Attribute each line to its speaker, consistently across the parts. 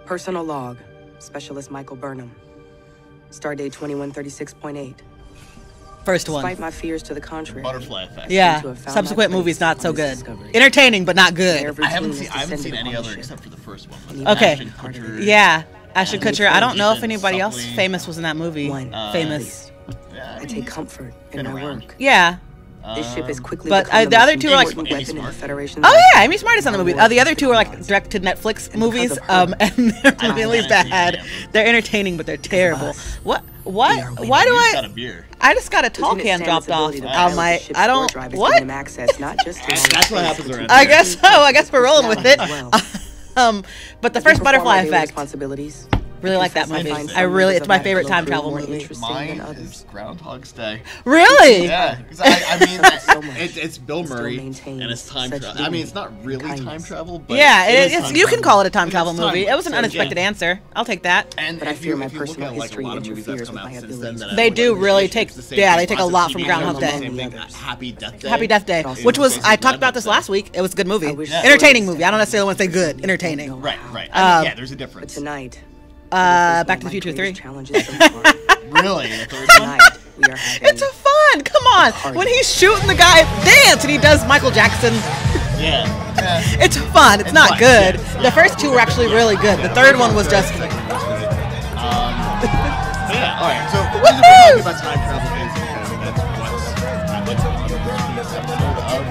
Speaker 1: Personal log. Specialist Michael Burnham. Stardate 2136.8.
Speaker 2: First one.
Speaker 1: Despite my fears to the contrary.
Speaker 3: Butterfly effect.
Speaker 2: Yeah. Subsequent movies not so good. Entertaining, but not good.
Speaker 3: I haven't seen any other except for the first one.
Speaker 2: Okay.
Speaker 3: Ashton Kutcher.
Speaker 2: Yeah. Ashton Kutcher. I don't know if anybody else famous was in that movie. Famous.
Speaker 1: I take comfort in my work.
Speaker 2: Yeah.
Speaker 1: This ship is quickly.
Speaker 2: But the other two are like. Oh yeah, Amy Smart is on the movie. The other two are like direct to Netflix movies, and they're really bad. They're entertaining, but they're terrible. What? Why do I just got a tall can dropped off on my. I don't. What?
Speaker 3: That's what happens around.
Speaker 2: I guess so. I guess we're rolling with it. But the first Butterfly Effect. Really like that movie. It's my favorite time travel movie.
Speaker 3: Mine is Groundhog's Day.
Speaker 2: Really?
Speaker 3: Yeah, because I mean, it's Bill Murray and it's time travel. I mean, it's not really time travel, but
Speaker 2: yeah, you can call it a time travel movie. It was an unexpected answer. I'll take that.
Speaker 1: But I fear my personal history interferes with my abilities.
Speaker 2: They do really take, they take a lot from Groundhog Day.
Speaker 3: Happy Death Day.
Speaker 2: Happy Death Day, which was, I talked about this last week. It was a good movie. Entertaining movie. I don't necessarily want to say good. Entertaining.
Speaker 3: Right. I mean, yeah, there's a difference.
Speaker 1: But tonight.
Speaker 2: Back to the Future 3.
Speaker 3: Really?
Speaker 2: It's a fun. Come on. When he's shooting the guy dance and he does Michael Jackson.
Speaker 3: Yeah.
Speaker 2: It's fun. It's not good. The first two were actually really good. The third one was just.
Speaker 3: Yeah. All right. So the reason we're talking about time travel is because that's what's on the episode of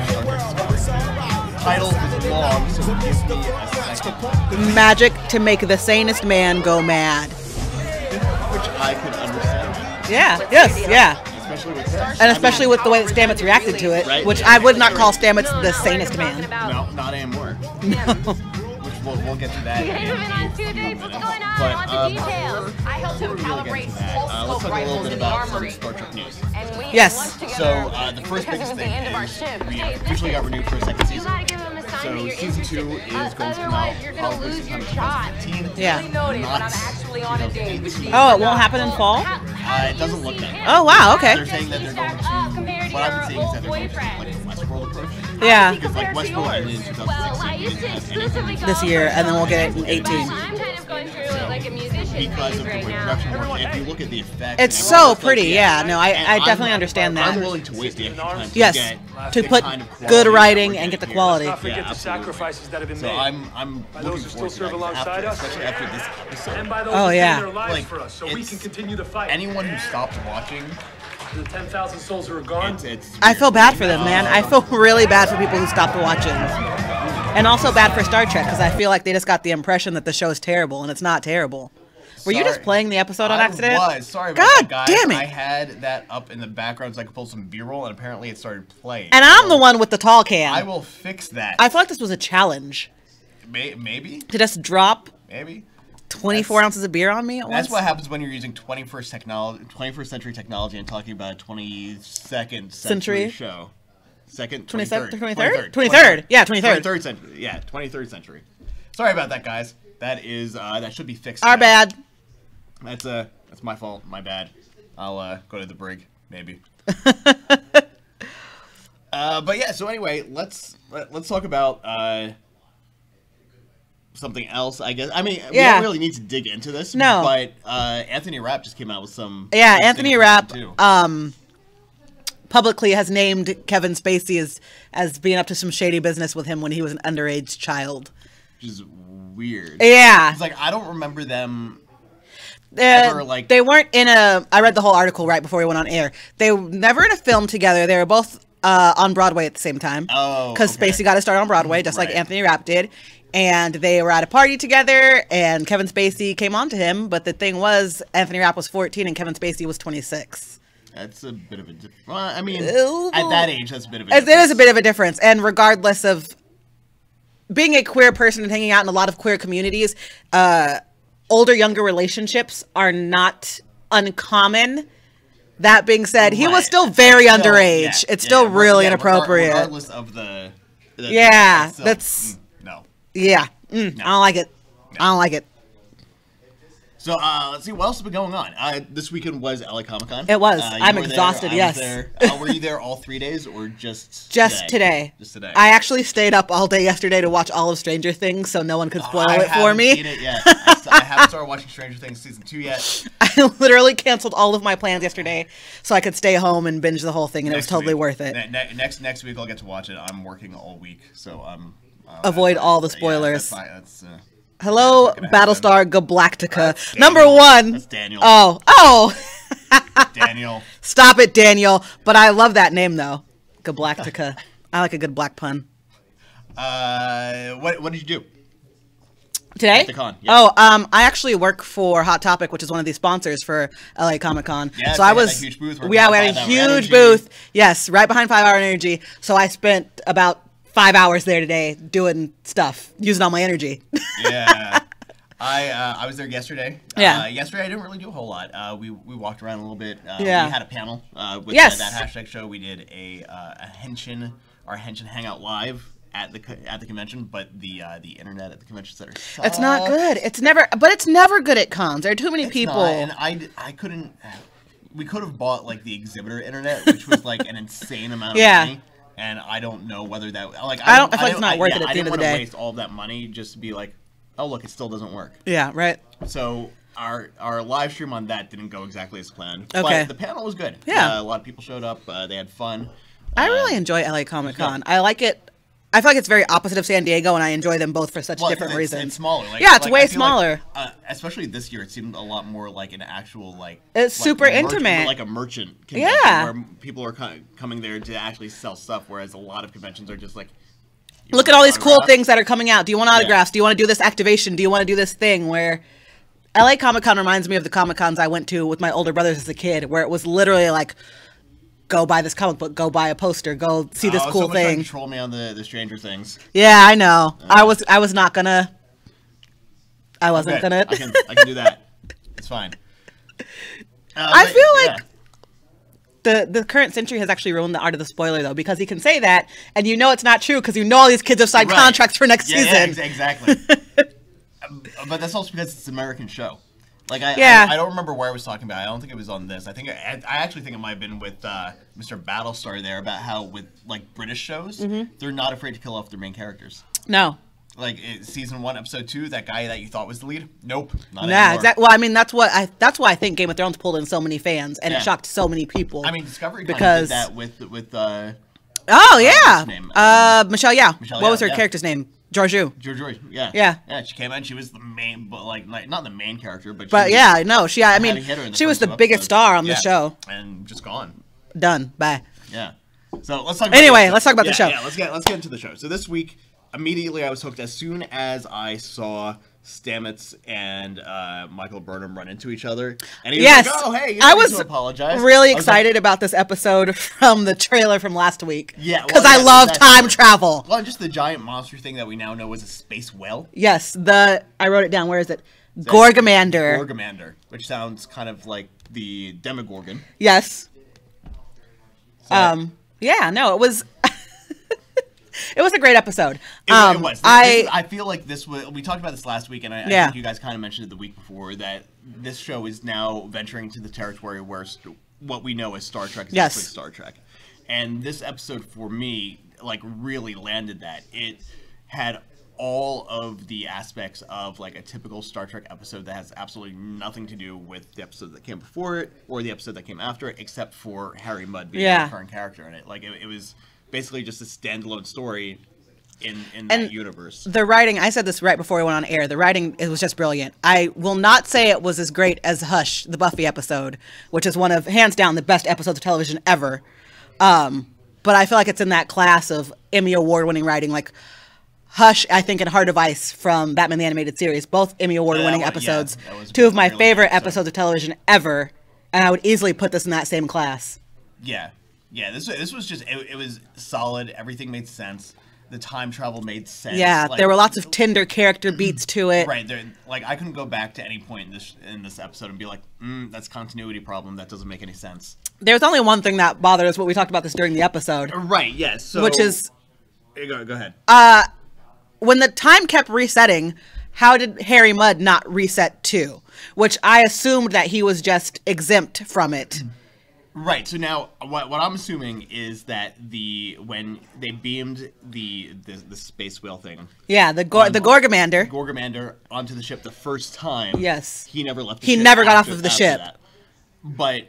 Speaker 3: title is long, so it gives me a second.
Speaker 2: Magic to make the sanest man go mad.
Speaker 3: Which I could understand.
Speaker 2: Yeah. Yes. Yeah.
Speaker 3: Especially with
Speaker 2: the way that Stamets reacted to it,
Speaker 3: right?
Speaker 2: which I would not call Stamets the sanest man.
Speaker 3: No, not anymore.
Speaker 2: No.
Speaker 3: Which we'll get to that.
Speaker 4: I helped him calibrate
Speaker 3: let's talk a little bit about some Star Trek news.
Speaker 2: Yes.
Speaker 3: So the first biggest thing is we officially got renewed for a second season. So season 2 is going to come out probably sometime in 2015.
Speaker 2: Yeah.
Speaker 3: Not
Speaker 2: Oh, it won't happen in fall?
Speaker 3: It doesn't look that.
Speaker 2: Oh wow. Okay.
Speaker 3: They're saying that they're going to. What I've been seeing is that they're going to take like the Westworld approach.
Speaker 2: Yeah.
Speaker 3: Because like Westworld in 2016
Speaker 2: this year, and then we'll get it in 18.
Speaker 3: Because of the way production works, if you look at the effects,
Speaker 2: it's so pretty. Yeah. No, I definitely understand that.
Speaker 3: I'm willing to waste the extra time to
Speaker 2: yes.
Speaker 3: get
Speaker 2: To put
Speaker 3: kind of
Speaker 2: good writing and get the quality.
Speaker 5: Let's not forget the sacrifices that have been made.
Speaker 3: So I'm looking forward to that, especially after this episode.
Speaker 5: And by those
Speaker 2: oh yeah.
Speaker 5: their lives for us, so we can continue the fight.
Speaker 3: Anyone who stopped watching,
Speaker 5: the 10,000 souls who are gone.
Speaker 2: I feel bad for them, man. I feel really bad for people who stopped watching. And also bad for Star Trek, because I feel like they just got the impression that the show is terrible, and it's not terrible. Were you just playing the episode on accident?
Speaker 3: I was. Sorry about that, guys.
Speaker 2: Damn it.
Speaker 3: I had that up in the background so I could pull some B-roll, and apparently it started playing.
Speaker 2: And I'm the one with the tall can.
Speaker 3: I will fix that.
Speaker 2: I feel like this was a challenge.
Speaker 3: Maybe?
Speaker 2: To just drop...
Speaker 3: Maybe?
Speaker 2: 24 ounces of beer on me at once?
Speaker 3: That's what happens when you're using 21st century technology and talking about a 22nd century show.
Speaker 2: 23rd? Yeah, 23rd.
Speaker 3: 23rd century. Yeah, 23rd century. Sorry about that, guys. That is that should be fixed.
Speaker 2: Our bad.
Speaker 3: That's my fault. My bad. I'll go to the brig maybe. But yeah. So anyway, let's talk about something else. I guess. I mean, we don't really need to dig into this.
Speaker 2: No.
Speaker 3: But Anthony Rapp just came out with some.
Speaker 2: Yeah, Anthony Rapp. Publicly has named Kevin Spacey as being up to some shady business with him when he was an underage child.
Speaker 3: Which is weird.
Speaker 2: Yeah.
Speaker 3: It's like I don't remember them.
Speaker 2: They weren't in a. I read the whole article right before we went on air. They were never in a film together. They were both on Broadway at the same time.
Speaker 3: Oh,
Speaker 2: because Spacey got to start on Broadway, just like Anthony Rapp did. And they were at a party together, and Kevin Spacey came on to him. But the thing was, Anthony Rapp was 14, and Kevin Spacey was 26.
Speaker 3: That's a bit of a difference. Well, I mean, at that age, that's a bit of a difference.
Speaker 2: It is a bit of a difference. And regardless of being a queer person and hanging out in a lot of queer communities, older-younger relationships are not uncommon. That being said, he was still very underage. It's still really inappropriate.
Speaker 3: Regardless of the
Speaker 2: yeah,
Speaker 3: still,
Speaker 2: that's...
Speaker 3: no.
Speaker 2: Yeah.
Speaker 3: No.
Speaker 2: I don't like it. No. I don't like it.
Speaker 3: So let's see what else has been going on. This weekend was LA Comic-Con.
Speaker 2: It was.
Speaker 3: You
Speaker 2: I'm
Speaker 3: were
Speaker 2: exhausted.
Speaker 3: there. I
Speaker 2: yes.
Speaker 3: was there. Were you there all 3 days or just
Speaker 2: today?
Speaker 3: Just today.
Speaker 2: I actually stayed up all day yesterday to watch all of Stranger Things, so no one could spoil it for me.
Speaker 3: I haven't seen it yet. I haven't started watching Stranger Things season 2 yet.
Speaker 2: I literally canceled all of my plans yesterday so I could stay home and binge the whole thing, and it was totally worth it.
Speaker 3: Next week I'll get to watch it. I'm working all week, so
Speaker 2: avoid all the spoilers.
Speaker 3: Yeah, that's
Speaker 2: Hello, Battlestar Galactica. Number
Speaker 3: Daniel.
Speaker 2: one.
Speaker 3: That's Daniel.
Speaker 2: Oh.
Speaker 3: Daniel.
Speaker 2: Stop it, Daniel. But I love that name, though. Galactica. I like a good black pun.
Speaker 3: What did you do?
Speaker 2: Today?
Speaker 3: At the con, yes.
Speaker 2: Oh, I actually work for Hot Topic, which is one of the sponsors for LA Comic-Con.
Speaker 3: Yeah,
Speaker 2: so I was.
Speaker 3: Had a huge booth.
Speaker 2: We had a huge booth. Yes, right behind 5 Hour Energy. So I spent about 5 hours there today doing stuff, using all my energy.
Speaker 3: Yeah. I was there yesterday.
Speaker 2: Yeah.
Speaker 3: Yesterday I didn't really do a whole lot. We walked around a little bit.
Speaker 2: Yeah.
Speaker 3: We had a panel with
Speaker 2: Yes.
Speaker 3: that hashtag show. We did our Henshin Hangout live at the convention, but the internet at the convention center sucks.
Speaker 2: It's not good. It's never good at cons. There are too many people.
Speaker 3: And I couldn't. We could have bought like the exhibitor internet, which was like an insane amount of money. And I don't know whether that like
Speaker 2: I feel like it's not worth it at the end of the day.
Speaker 3: I didn't want to waste all of that money just to be like, oh look, it still doesn't work.
Speaker 2: Yeah, right.
Speaker 3: So our live stream on that didn't go exactly as planned.
Speaker 2: Okay.
Speaker 3: But the panel was good.
Speaker 2: Yeah.
Speaker 3: A lot of people showed up. They had fun.
Speaker 2: I really enjoy LA Comic-Con. I like it. I feel like it's very opposite of San Diego, and I enjoy them both for such different reasons.
Speaker 3: It's smaller.
Speaker 2: It's way smaller.
Speaker 3: Like, especially this year, it seemed a lot more like an actual
Speaker 2: It's super intimate,
Speaker 3: like a merchant convention where people are coming there to actually sell stuff, whereas a lot of conventions are just like.
Speaker 2: Look at all these cool things that are coming out. Do you want autographs? Do you want to do this activation? Do you want to do this thing? Where LA Comic-Con reminds me of the Comic-Cons I went to with my older brothers as a kid, where it was literally like, go buy this comic book, go buy a poster, go see this cool thing.
Speaker 3: Control me on the Stranger Things.
Speaker 2: Yeah, I know. I was not gonna. I wasn't gonna.
Speaker 3: I can do that. It's fine.
Speaker 2: I feel like the current century has actually ruined the art of the spoiler, though, because he can say that, and you know it's not true because you know all these kids have signed contracts for next season.
Speaker 3: Yeah, exactly. But that's also because it's an American show. Like I don't remember where I was talking about. I don't think it was on this. I actually think it might have been with Mr. Battlestar there about how with like British shows, they're not afraid to kill off their main characters.
Speaker 2: No.
Speaker 3: Like season 1, episode 2, that guy that you thought was the lead, nope, not
Speaker 2: anymore. Exactly. Well, I mean that's why I think Game of Thrones pulled in so many fans and it shocked so many people.
Speaker 3: I mean, Discovery kind of did that with
Speaker 2: oh yeah, Michelle. Yeah. What was her character's name? Georgiou.
Speaker 3: Yeah. Yeah, she came in. She was the main, but like not the main character, but
Speaker 2: she was the biggest star on the show,
Speaker 3: and just gone.
Speaker 2: Done. Bye.
Speaker 3: Yeah. So let's talk.
Speaker 2: Let's talk about the show.
Speaker 3: Yeah, let's get into the show. So this week, immediately I was hooked as soon as I saw Stamets and Michael Burnham run into each other, and he was like, "Oh, hey, you don't need to apologize."
Speaker 2: Really excited about this episode from the trailer from last week.
Speaker 3: Yeah,
Speaker 2: because I love time travel.
Speaker 3: Well, just the giant monster thing that we now know is a space whale.
Speaker 2: Yes, I wrote it down. Where is it? Gorgamander.
Speaker 3: Gorgamander, which sounds kind of like the Demogorgon.
Speaker 2: Yes. Yeah. No, it was. It was a great episode.
Speaker 3: It was. I feel like this was. We talked about this last week, and I think you guys kind of mentioned it the week before that this show is now venturing to the territory where what we know as Star Trek is actually Star Trek. And this episode, for me, like really landed that. It had all of the aspects of like a typical Star Trek episode that has absolutely nothing to do with the episode that came before it or the episode that came after it, except for Harry Mudd being the current character in it. Like it was basically just a standalone story in that universe.
Speaker 2: The writing, I said this right before we went on air, the writing, it was just brilliant. I will not say it was as great as Hush, the Buffy episode, which is one of, hands down, the best episodes of television ever. But I feel like it's in that class of Emmy Award-winning writing, like Hush, I think, and Heart of Ice from Batman the Animated Series, both Emmy Award-winning episodes. Two of my favorite episodes of television ever, and I would easily put this in that same class.
Speaker 3: Yeah. Yeah, this was just, it was solid. Everything made sense. The time travel made sense.
Speaker 2: Yeah, there were lots of tender character beats to it.
Speaker 3: Right. Like, I couldn't go back to any point in this episode and be like, that's a continuity problem. That doesn't make any sense.
Speaker 2: There's only one thing that bothered us, but we talked about this during the episode.
Speaker 3: Right, yes. Yeah,
Speaker 2: which is...
Speaker 3: Go ahead.
Speaker 2: When the time kept resetting, how did Harry Mudd not reset too? Which I assumed that he was just exempt from it.
Speaker 3: Right. So now, what I'm assuming is that when they beamed the space whale thing,
Speaker 2: the Gorgamander,
Speaker 3: onto the ship the first time,
Speaker 2: yes,
Speaker 3: he never left.
Speaker 2: He never got off of the ship.
Speaker 3: That. But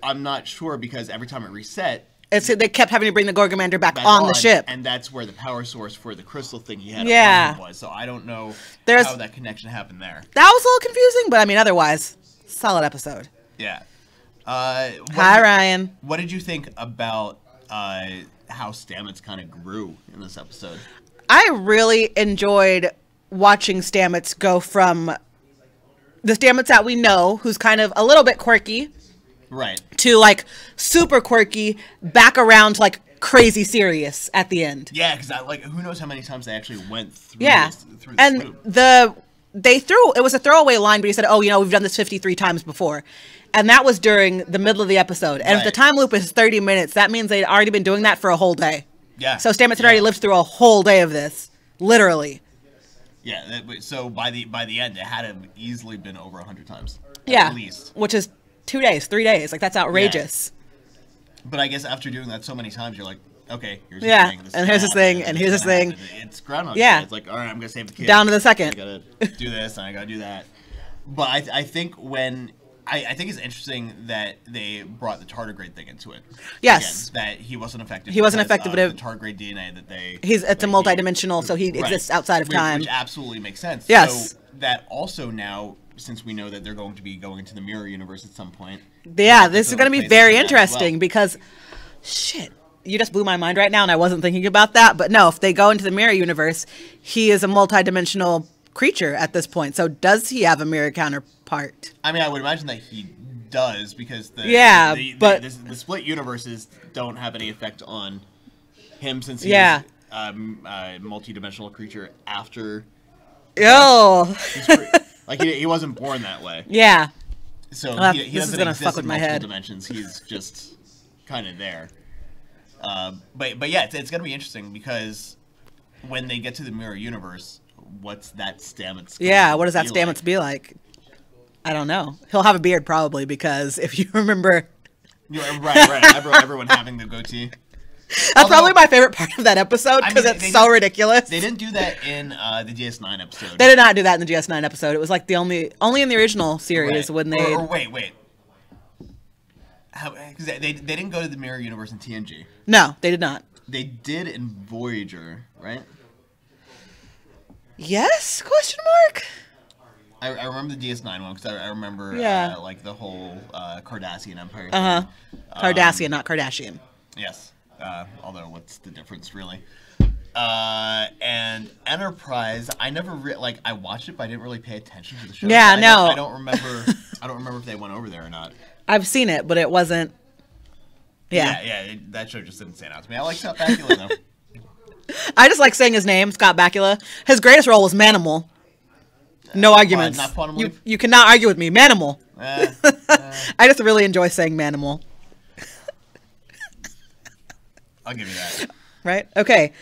Speaker 3: I'm not sure because every time it reset,
Speaker 2: they kept having to bring the Gorgamander back on the ship,
Speaker 3: and that's where the power source for the crystal thing he had was. So I don't know how that connection happened there.
Speaker 2: That was a little confusing, but I mean, otherwise, solid episode.
Speaker 3: Yeah.
Speaker 2: Hi, Ryan.
Speaker 3: What did you think about how Stamets kind of grew in this episode?
Speaker 2: I really enjoyed watching Stamets go from the Stamets that we know, who's kind of a little bit quirky,
Speaker 3: right,
Speaker 2: to like super quirky, back around to like crazy serious at the end.
Speaker 3: Yeah, because who knows how many times they actually went through. Through
Speaker 2: and
Speaker 3: loop.
Speaker 2: It was a throwaway line, but he said, "Oh, we've done this 53 times before." And that was during the middle of the episode. And if the time loop is 30 minutes, that means they'd already been doing that for a whole day.
Speaker 3: Yeah.
Speaker 2: So Stamets had already lived through a whole day of this. Literally.
Speaker 3: Yeah. So by the end, it had easily been over 100 times.
Speaker 2: Yeah.
Speaker 3: At least.
Speaker 2: Which is 2 days, 3 days. Like, that's outrageous.
Speaker 3: Yeah. But I guess after doing that so many times, you're like, okay, here's
Speaker 2: this
Speaker 3: thing.
Speaker 2: And here's this thing, and here's this thing.
Speaker 3: It's Groundhog
Speaker 2: Day.
Speaker 3: It's like, all right, I'm going to save the kid.
Speaker 2: Down to the second.
Speaker 3: I got to do this, and I got to do that. But I think I think it's interesting that they brought the tardigrade thing into it.
Speaker 2: Yes.
Speaker 3: Again, that he wasn't affected.
Speaker 2: He wasn't affected, but
Speaker 3: the tardigrade DNA that they.
Speaker 2: It's a multidimensional, so he exists outside of time.
Speaker 3: Which absolutely makes sense.
Speaker 2: Yes.
Speaker 3: So that also now, since we know that they're going to be going to the mirror universe at some point.
Speaker 2: Yeah, this is going to be very interesting because, shit, you just blew my mind right now, and I wasn't thinking about that. But no, if they go into the mirror universe, he is a multidimensional creature at this point. So does he have a mirror counterpart?
Speaker 3: I mean, I would imagine that he does because the split universes don't have any effect on him since he's a multi-dimensional creature after. He wasn't born that way.
Speaker 2: Yeah.
Speaker 3: So he
Speaker 2: this is gonna fuck with my head.
Speaker 3: Dimensions. He's just kind of there. But yeah, it's gonna be interesting because when they get to the mirror universe, what's that Stamets?
Speaker 2: Yeah, what does that Stamets be like? I don't know. He'll have a beard probably because if you remember,
Speaker 3: right. Everyone having the goatee.
Speaker 2: That's probably my favorite part of that episode because it's so ridiculous.
Speaker 3: They didn't do that in the DS9 episode.
Speaker 2: They did not do that in the DS9 episode. It was like only in the original series when they.
Speaker 3: Or wait. Because they didn't go to the mirror universe in TNG.
Speaker 2: No, they did not.
Speaker 3: They did in Voyager, right?
Speaker 2: Yes? Question mark.
Speaker 3: I remember the DS9 one because I remember the whole Cardassian Empire
Speaker 2: thing. Cardassian, not Kardashian.
Speaker 3: Yes. Although, what's the difference, really? And Enterprise, I never I watched it, but I didn't really pay attention to the show.
Speaker 2: Yeah,
Speaker 3: I don't remember. I don't remember if they went over there or not.
Speaker 2: I've seen it, but it wasn't.
Speaker 3: Yeah. That show just didn't stand out to me. I like Scott Bakula though.
Speaker 2: I just like saying his name, Scott Bakula. His greatest role was Manimal. No arguments.
Speaker 3: Not Quantum Leap?
Speaker 2: You cannot argue with me. Manimal. I just really enjoy saying Manimal.
Speaker 3: I'll give you that.
Speaker 2: Right? Okay.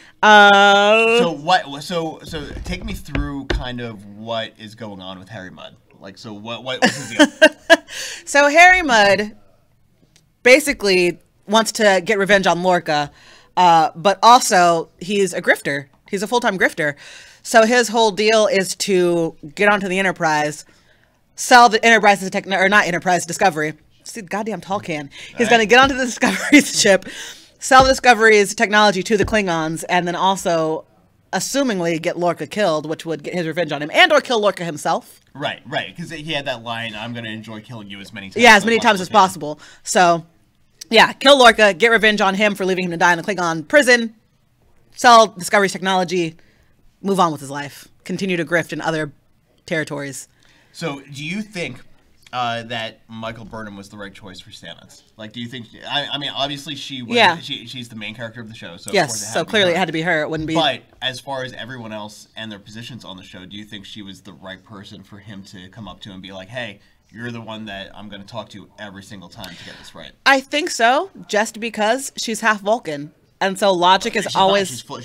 Speaker 3: So take me through kind of what is going on with Harry Mudd. What's his deal?
Speaker 2: So Harry Mudd basically wants to get revenge on Lorca, but also he's a grifter. He's a full-time grifter. So his whole deal is to get onto the Enterprise, sell the Enterprise's Discovery. See, goddamn tall can. He's going to get onto the Discovery's ship, sell the Discovery's technology to the Klingons, and then also, assumingly, get Lorca killed, which would get his revenge on him, and or kill Lorca himself.
Speaker 3: Right, because he had that line, I'm going to enjoy killing you as many times
Speaker 2: as many times as possible. So, yeah, kill Lorca, get revenge on him for leaving him to die in a Klingon prison, sell Discovery's technology, move on with his life, continue to grift in other territories.
Speaker 3: So, do you think that Michael Burnham was the right choice for Stamets? Do you think? I mean, obviously she was. Yeah. She's the main character of the show. So
Speaker 2: yes. So clearly it had to be her. It wouldn't be.
Speaker 3: But as far as everyone else and their positions on the show, do you think she was the right person for him to come up to and be like, "Hey, you're the one that I'm going to talk to every single time to get this right"?
Speaker 2: I think so. Just because she's half Vulcan. And so logic is
Speaker 3: She's
Speaker 2: always she's full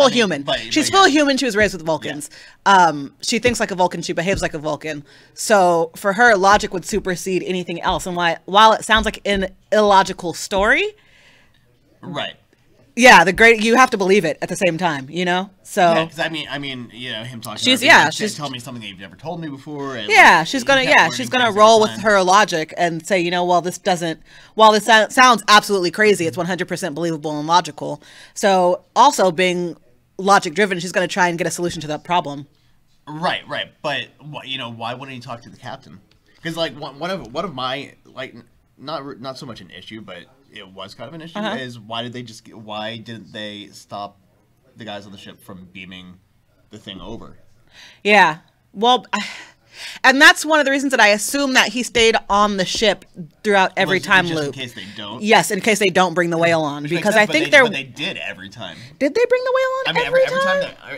Speaker 2: human. She's full human. She was raised with Vulcans. Yeah. She thinks like a Vulcan. She behaves like a Vulcan. So for her, logic would supersede anything else. And while it sounds like an illogical story,
Speaker 3: right?
Speaker 2: Yeah, you have to believe it at the same time, you know. So
Speaker 3: yeah, because I mean, you know, him talking. She's tell me something that you've never told me before. And
Speaker 2: yeah, she's gonna roll with her logic and say, you know, well, this sounds absolutely crazy, it's 100% believable and logical. So also being logic driven, she's gonna try and get a solution to that problem.
Speaker 3: Right. But you know, why wouldn't he talk to the captain? Because like one of my like not so much an issue, but it was kind of an issue, is why didn't they stop the guys on the ship from beaming the thing over? Yeah.
Speaker 2: Well, and that's one of the reasons that I assume that he stayed on the ship throughout every time loop.
Speaker 3: In case they don't?
Speaker 2: Yes, in case they don't bring the whale on. Because I think
Speaker 3: but they did every time.
Speaker 2: Did they bring the whale on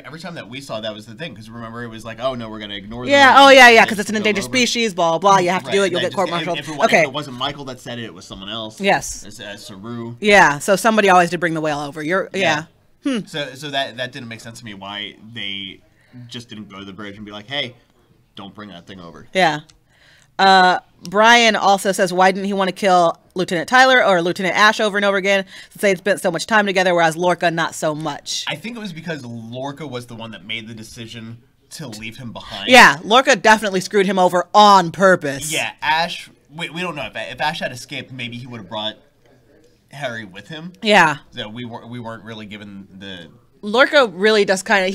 Speaker 3: every time that we saw, that was the thing. Because remember, it was like, oh no, we're going to ignore them.
Speaker 2: Yeah, because it's an endangered species, blah, blah, you have to do it, you'll get court-martialed.
Speaker 3: If it wasn't Michael that said it, it was someone else.
Speaker 2: Yes.
Speaker 3: Saru.
Speaker 2: Yeah, so somebody always did bring the whale over.
Speaker 3: So that didn't make sense to me, why they just didn't go to the bridge and be like, hey, don't bring that thing over.
Speaker 2: Yeah. Brian also says, why didn't he want to kill Lieutenant Tyler or Lieutenant Ash over and over again, since they'd spent so much time together, whereas Lorca not so much?
Speaker 3: I think it was because Lorca was the one that made the decision to leave him behind.
Speaker 2: Yeah, Lorca definitely screwed him over on purpose.
Speaker 3: Yeah, Ash, we don't know. If Ash had escaped, maybe he would have brought Harry with him.
Speaker 2: Yeah.
Speaker 3: So we weren't really given the...
Speaker 2: Lorca really does kind of...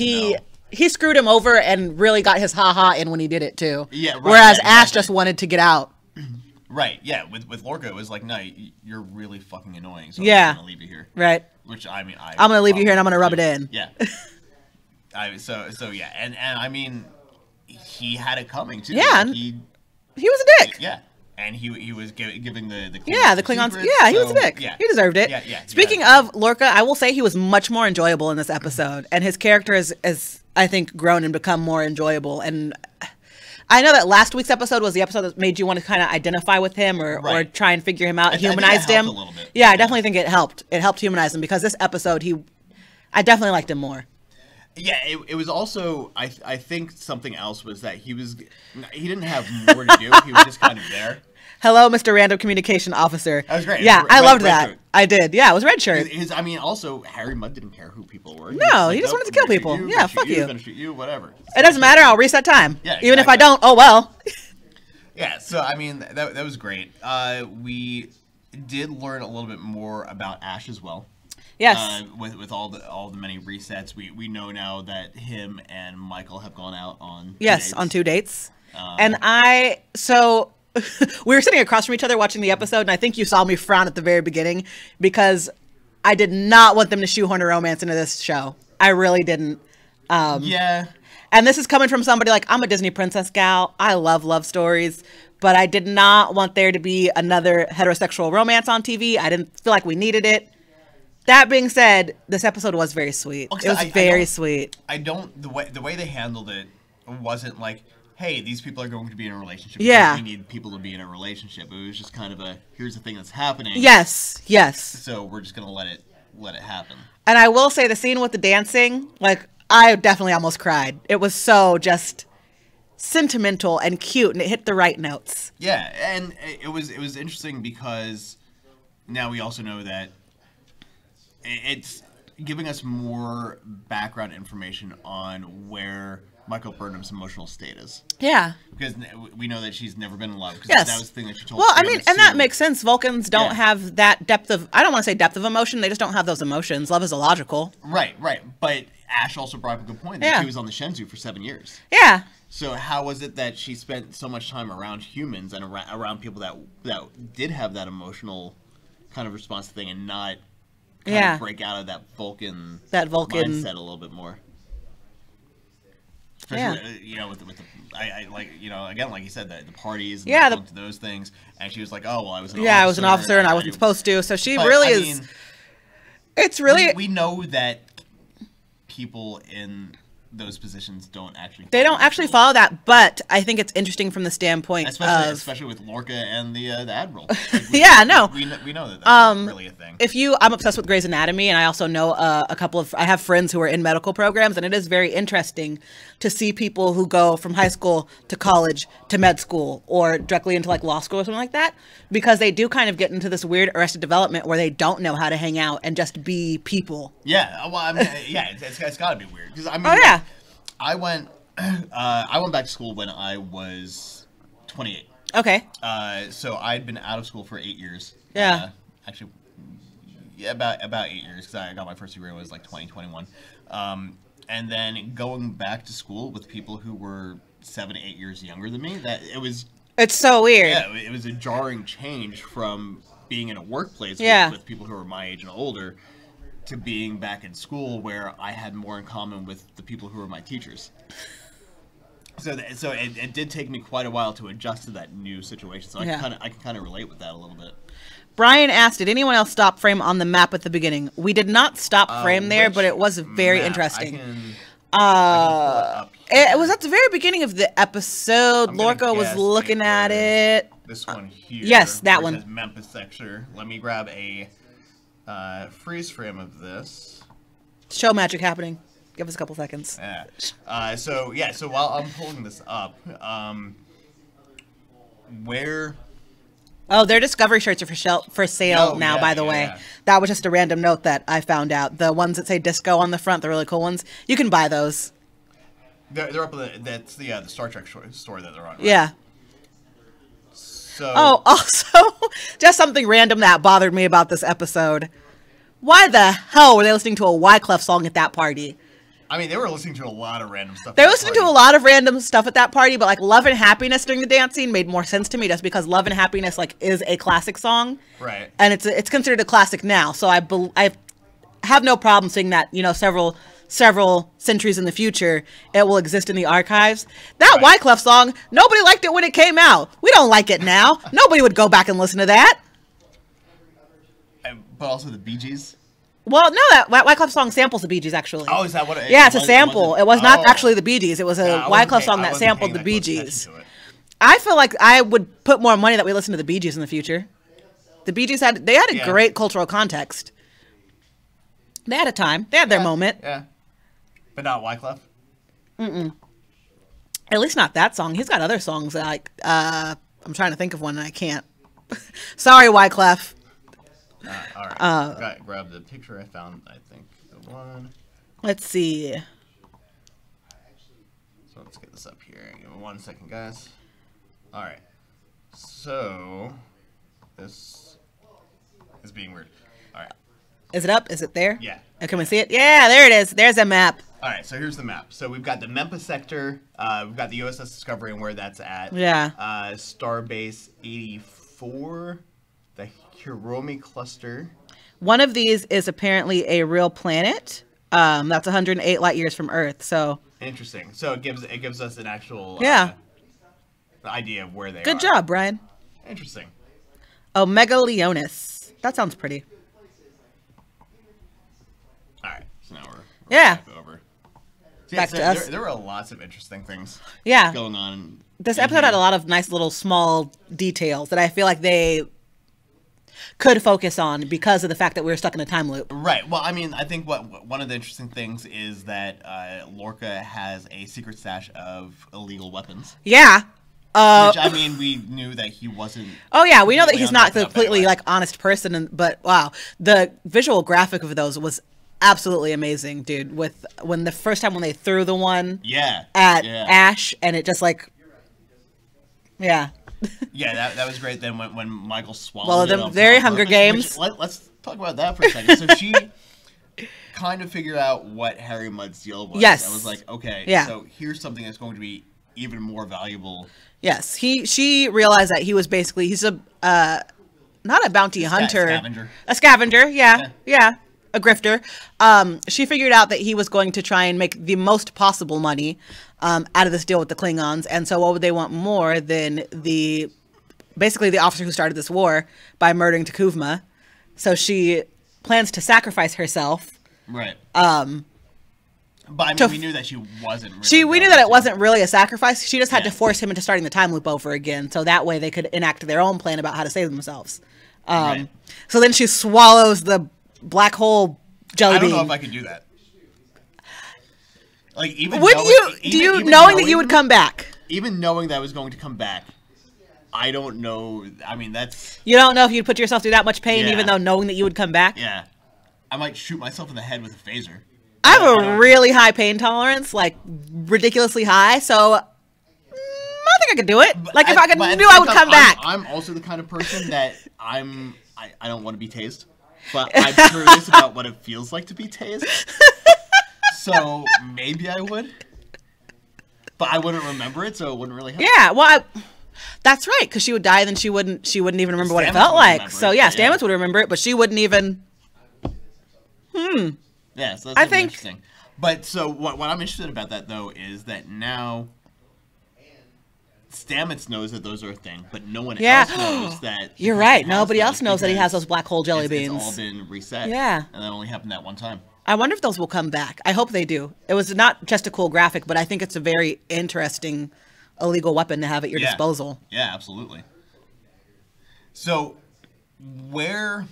Speaker 2: He screwed him over and really got his ha-ha in when he did it, too.
Speaker 3: Yeah, right.
Speaker 2: Whereas Ash just wanted to get out.
Speaker 3: Right, yeah. With Lorca, it was like, no, you're really fucking annoying, so I'm just going to leave you here.
Speaker 2: Right.
Speaker 3: Which, I mean,
Speaker 2: I'm going to leave you here and I'm going to rub it in.
Speaker 3: Yeah. So yeah. And I mean, he had it coming, too.
Speaker 2: Yeah.
Speaker 3: Like,
Speaker 2: he was a dick.
Speaker 3: Yeah. And he was giving the Klingons
Speaker 2: the Klingons.
Speaker 3: secrets,
Speaker 2: Yeah, he was a dick.
Speaker 3: Yeah.
Speaker 2: He deserved it.
Speaker 3: Yeah.
Speaker 2: Speaking of Lorca, I will say he was much more enjoyable in this episode, and his character is I think grown and become more enjoyable. And I know that last week's episode was the episode that made you want to kind of identify with him or try and figure him out and humanized him.
Speaker 3: A little bit.
Speaker 2: Yeah, I definitely think it helped. It helped humanize him, because this episode I definitely liked him more.
Speaker 3: Yeah, it was also, I think something else was that he didn't have more to do. He was just kind of there.
Speaker 2: Hello, Mr. Random Communication Officer.
Speaker 3: That was great.
Speaker 2: Yeah, I loved that. Shirt. I did. Yeah, it was red shirt.
Speaker 3: I mean, also, Harry Mudd didn't care who people were.
Speaker 2: No, he just wanted to kill people. Yeah, fuck you.
Speaker 3: Gonna shoot you, whatever.
Speaker 2: It doesn't matter. I'll reset time.
Speaker 3: Yeah, exactly.
Speaker 2: Even if I don't, oh well.
Speaker 3: Yeah, so, I mean, that was great. We did learn a little bit more about Ash as well.
Speaker 2: Yes.
Speaker 3: With all the many resets, we know now that him and Michael have gone out on
Speaker 2: on 2 dates. And we were sitting across from each other watching the episode, and I think you saw me frown at the very beginning, because I did not want them to shoehorn a romance into this show. I really didn't.
Speaker 3: Yeah.
Speaker 2: And this is coming from somebody like, I'm a Disney princess gal. I love stories. But I did not want there to be another heterosexual romance on TV. I didn't feel like we needed it. That being said, this episode was very sweet. It was very sweet.
Speaker 3: The way they handled it wasn't like, hey, these people are going to be in a relationship.
Speaker 2: Yeah.
Speaker 3: We need people to be in a relationship. It was just kind of here's the thing that's happening.
Speaker 2: Yes.
Speaker 3: So we're just going to let it happen.
Speaker 2: And I will say the scene with the dancing, like, I definitely almost cried. It was so just sentimental and cute, and it hit the right notes.
Speaker 3: Yeah, and it was interesting, because now we also know that it's giving us more background information on where Michael Burnham's emotional state is.
Speaker 2: Yeah.
Speaker 3: Because we know that she's never been in love.
Speaker 2: Yes.
Speaker 3: That was the thing that she told
Speaker 2: us. Well, I mean, and that makes sense. Vulcans don't have that depth of, I don't want to say depth of emotion, they just don't have those emotions. Love is illogical.
Speaker 3: Right. But Ash also brought up a good point that she was on the Shenzhou for 7 years.
Speaker 2: Yeah.
Speaker 3: So how was it that she spent so much time around humans and around people that did have that emotional kind of response thing, and not kind of break out of that Vulcan mindset a little bit more? Especially, you know, with the I like, you know, again, like you said, the parties and those things, and she was like, oh, well, I was an officer.
Speaker 2: I was an officer and I wasn't supposed to. So she really is. Mean, it's really
Speaker 3: we know that people in those positions don't actually.
Speaker 2: They don't actually follow that, but I think it's interesting from the standpoint
Speaker 3: especially with Lorca and the Admiral. Like
Speaker 2: yeah, no,
Speaker 3: we know that that's really a thing.
Speaker 2: I'm obsessed with Grey's Anatomy, and I also know I have friends who are in medical programs, and it is very interesting to see people who go from high school to college to med school or directly into like law school or something like that, because they do kind of get into this weird Arrested Development where they don't know how to hang out and just be people.
Speaker 3: Yeah, well, I mean, yeah, it's got to be weird because I mean, I went back to school when I was 28.
Speaker 2: Okay.
Speaker 3: So I'd been out of school for 8 years.
Speaker 2: Yeah.
Speaker 3: Actually, yeah, about 8 years because I got my first degree when I was like 21. And then going back to school with people who were 7 to 8 years younger than me,
Speaker 2: it's so weird.
Speaker 3: Yeah, it was a jarring change from being in a workplace with people who are my age and older to being back in school where I had more in common with the people who were my teachers. So it did take me quite a while to adjust to that new situation. So I can kind of relate with that a little bit.
Speaker 2: Brian asked, did anyone else stop frame on the map at the beginning? We did not stop frame there, but it was very interesting. It was at the very beginning of the episode. Lorca was looking at it.
Speaker 3: This one here.
Speaker 2: Yes, that one.
Speaker 3: It says Memphis sector. Let me grab a freeze frame of this.
Speaker 2: Show magic happening. Give us a couple seconds.
Speaker 3: Yeah. So while I'm pulling this up, where...
Speaker 2: Oh, their Discovery shirts are for sale now, by the way. That was just a random note that I found out. The ones that say disco on the front, the really cool ones, you can buy those.
Speaker 3: They're up that's the Star Trek store that they're on, right?
Speaker 2: Yeah.
Speaker 3: So...
Speaker 2: Oh, also, just something random that bothered me about this episode. Why the hell were they listening to a Wyclef song at that party?
Speaker 3: I mean, they were listening to a lot of random stuff.
Speaker 2: They were listening to a lot of random stuff at that party, but like Love and Happiness during the dance scene made more sense to me just because Love and Happiness like is a classic song.
Speaker 3: Right.
Speaker 2: And it's considered a classic now. So I have no problem saying that, several centuries in the future, it will exist in the archives. That Wyclef song, nobody liked it when it came out. We don't like it now. Nobody would go back and listen to that.
Speaker 3: But also the Bee Gees.
Speaker 2: Well, no, that Wyclef song samples the Bee Gees, actually.
Speaker 3: Oh, is that what it is?
Speaker 2: Yeah, it's a sample. It was not actually the Bee Gees. It was a Wyclef song that sampled the Bee Gees. I feel like I would put more money that we listen to the Bee Gees in the future. The Bee Gees had a great cultural context. They had a time. They had their moment.
Speaker 3: Yeah. But not Wyclef?
Speaker 2: Mm-mm. At least not that song. He's got other songs that I'm trying to think of one and I can't. Sorry, Wyclef.
Speaker 3: All right. Grab the picture I found. I think the one.
Speaker 2: Let's see.
Speaker 3: So let's get this up here. Give me 1 second, guys. All right. So this is being weird. All right.
Speaker 2: Is it up? Is it there?
Speaker 3: Yeah.
Speaker 2: Can we see it? Yeah, there it is. There's a map.
Speaker 3: All right. So here's the map. So we've got the Memphis sector. We've got the USS Discovery and where that's at.
Speaker 2: Yeah.
Speaker 3: Starbase 84. The Hiromi cluster.
Speaker 2: One of these is apparently a real planet. That's 108 light years from Earth. So
Speaker 3: interesting. So it gives us an actual idea of where they are.
Speaker 2: Good job, Brian.
Speaker 3: Interesting.
Speaker 2: Omega Leonis. That sounds pretty.
Speaker 3: All right. So now we're
Speaker 2: back
Speaker 3: over.
Speaker 2: Back to us.
Speaker 3: There were lots of interesting things. Going on.
Speaker 2: This episode had a lot of nice little small details that I feel like they could focus on because of the fact that we were stuck in a time loop.
Speaker 3: Right. Well, I mean, I think one of the interesting things is that Lorca has a secret stash of illegal weapons.
Speaker 2: Yeah.
Speaker 3: Which, I mean, we knew that he wasn't...
Speaker 2: Oh, yeah. We know that he's not a completely, honest person. But, wow. The visual graphic of those was absolutely amazing, dude. When they threw the one at Ash, and it just, Yeah.
Speaker 3: Yeah, that was great. Then when Michael swallowed
Speaker 2: them very Hunger Games.
Speaker 3: Let's talk about that for a second. So she kind of figured out what Harry Mudd's deal was.
Speaker 2: Yes.
Speaker 3: I was like, okay, so here's something that's going to be even more valuable.
Speaker 2: Yes, she realized that he's a not a bounty hunter, a scavenger. Yeah, a grifter. She figured out that he was going to try and make the most possible money out of this deal with the Klingons, and so what would they want more than basically the officer who started this war by murdering T'Kuvma? So she plans to sacrifice herself,
Speaker 3: right? But I mean, we knew that she wasn't really
Speaker 2: we knew that it
Speaker 3: to.
Speaker 2: wasn't really a sacrifice. She just had to
Speaker 3: Yeah.
Speaker 2: force him into starting the time loop over again, so that way they could enact their own plan about how to save themselves.
Speaker 3: Right.
Speaker 2: So then she swallows the black hole jelly
Speaker 3: I don't
Speaker 2: bean.
Speaker 3: know if I could do that. Like, even
Speaker 2: Would
Speaker 3: knowing,
Speaker 2: you?
Speaker 3: even,
Speaker 2: Do you
Speaker 3: even
Speaker 2: knowing that you would come back?
Speaker 3: Even knowing that I was going to come back, I don't know. I mean, that's
Speaker 2: You don't know if you'd put yourself through that much pain,
Speaker 3: Yeah.
Speaker 2: even though knowing that you would come back.
Speaker 3: yeah. I might shoot myself in the head with a phaser.
Speaker 2: I have a really high pain tolerance, like ridiculously high. So I think I could do it. Like if I
Speaker 3: But at
Speaker 2: knew
Speaker 3: the
Speaker 2: I
Speaker 3: same
Speaker 2: would
Speaker 3: time,
Speaker 2: come back.
Speaker 3: I'm also the kind of person that I don't want to be tased, but I'm curious about what it feels like to be tased. So maybe I would, but I wouldn't remember it, so it wouldn't really help.
Speaker 2: Yeah, well, that's right, because she would die, then she wouldn't even remember what it
Speaker 3: Stamets
Speaker 2: felt
Speaker 3: would
Speaker 2: like.
Speaker 3: remember
Speaker 2: So
Speaker 3: it,
Speaker 2: yeah,
Speaker 3: yeah.
Speaker 2: Stamets would remember it, but she wouldn't even.
Speaker 3: Yeah, so that's
Speaker 2: I
Speaker 3: gonna be
Speaker 2: think-
Speaker 3: interesting. But so what I'm interested about that though is that now Stamets knows that those are a thing, but no one
Speaker 2: Yeah.
Speaker 3: else knows that.
Speaker 2: You're
Speaker 3: he
Speaker 2: right.
Speaker 3: has
Speaker 2: Nobody
Speaker 3: those
Speaker 2: else knows that he has
Speaker 3: because
Speaker 2: those black hole jelly
Speaker 3: it's all
Speaker 2: beans.
Speaker 3: been reset.
Speaker 2: Yeah.
Speaker 3: and that only happened that one time.
Speaker 2: I wonder if those will come back. I hope they do. It was not just a cool graphic, but I think it's a very interesting illegal weapon to have at your
Speaker 3: Yeah.
Speaker 2: disposal.
Speaker 3: Yeah, absolutely. So, where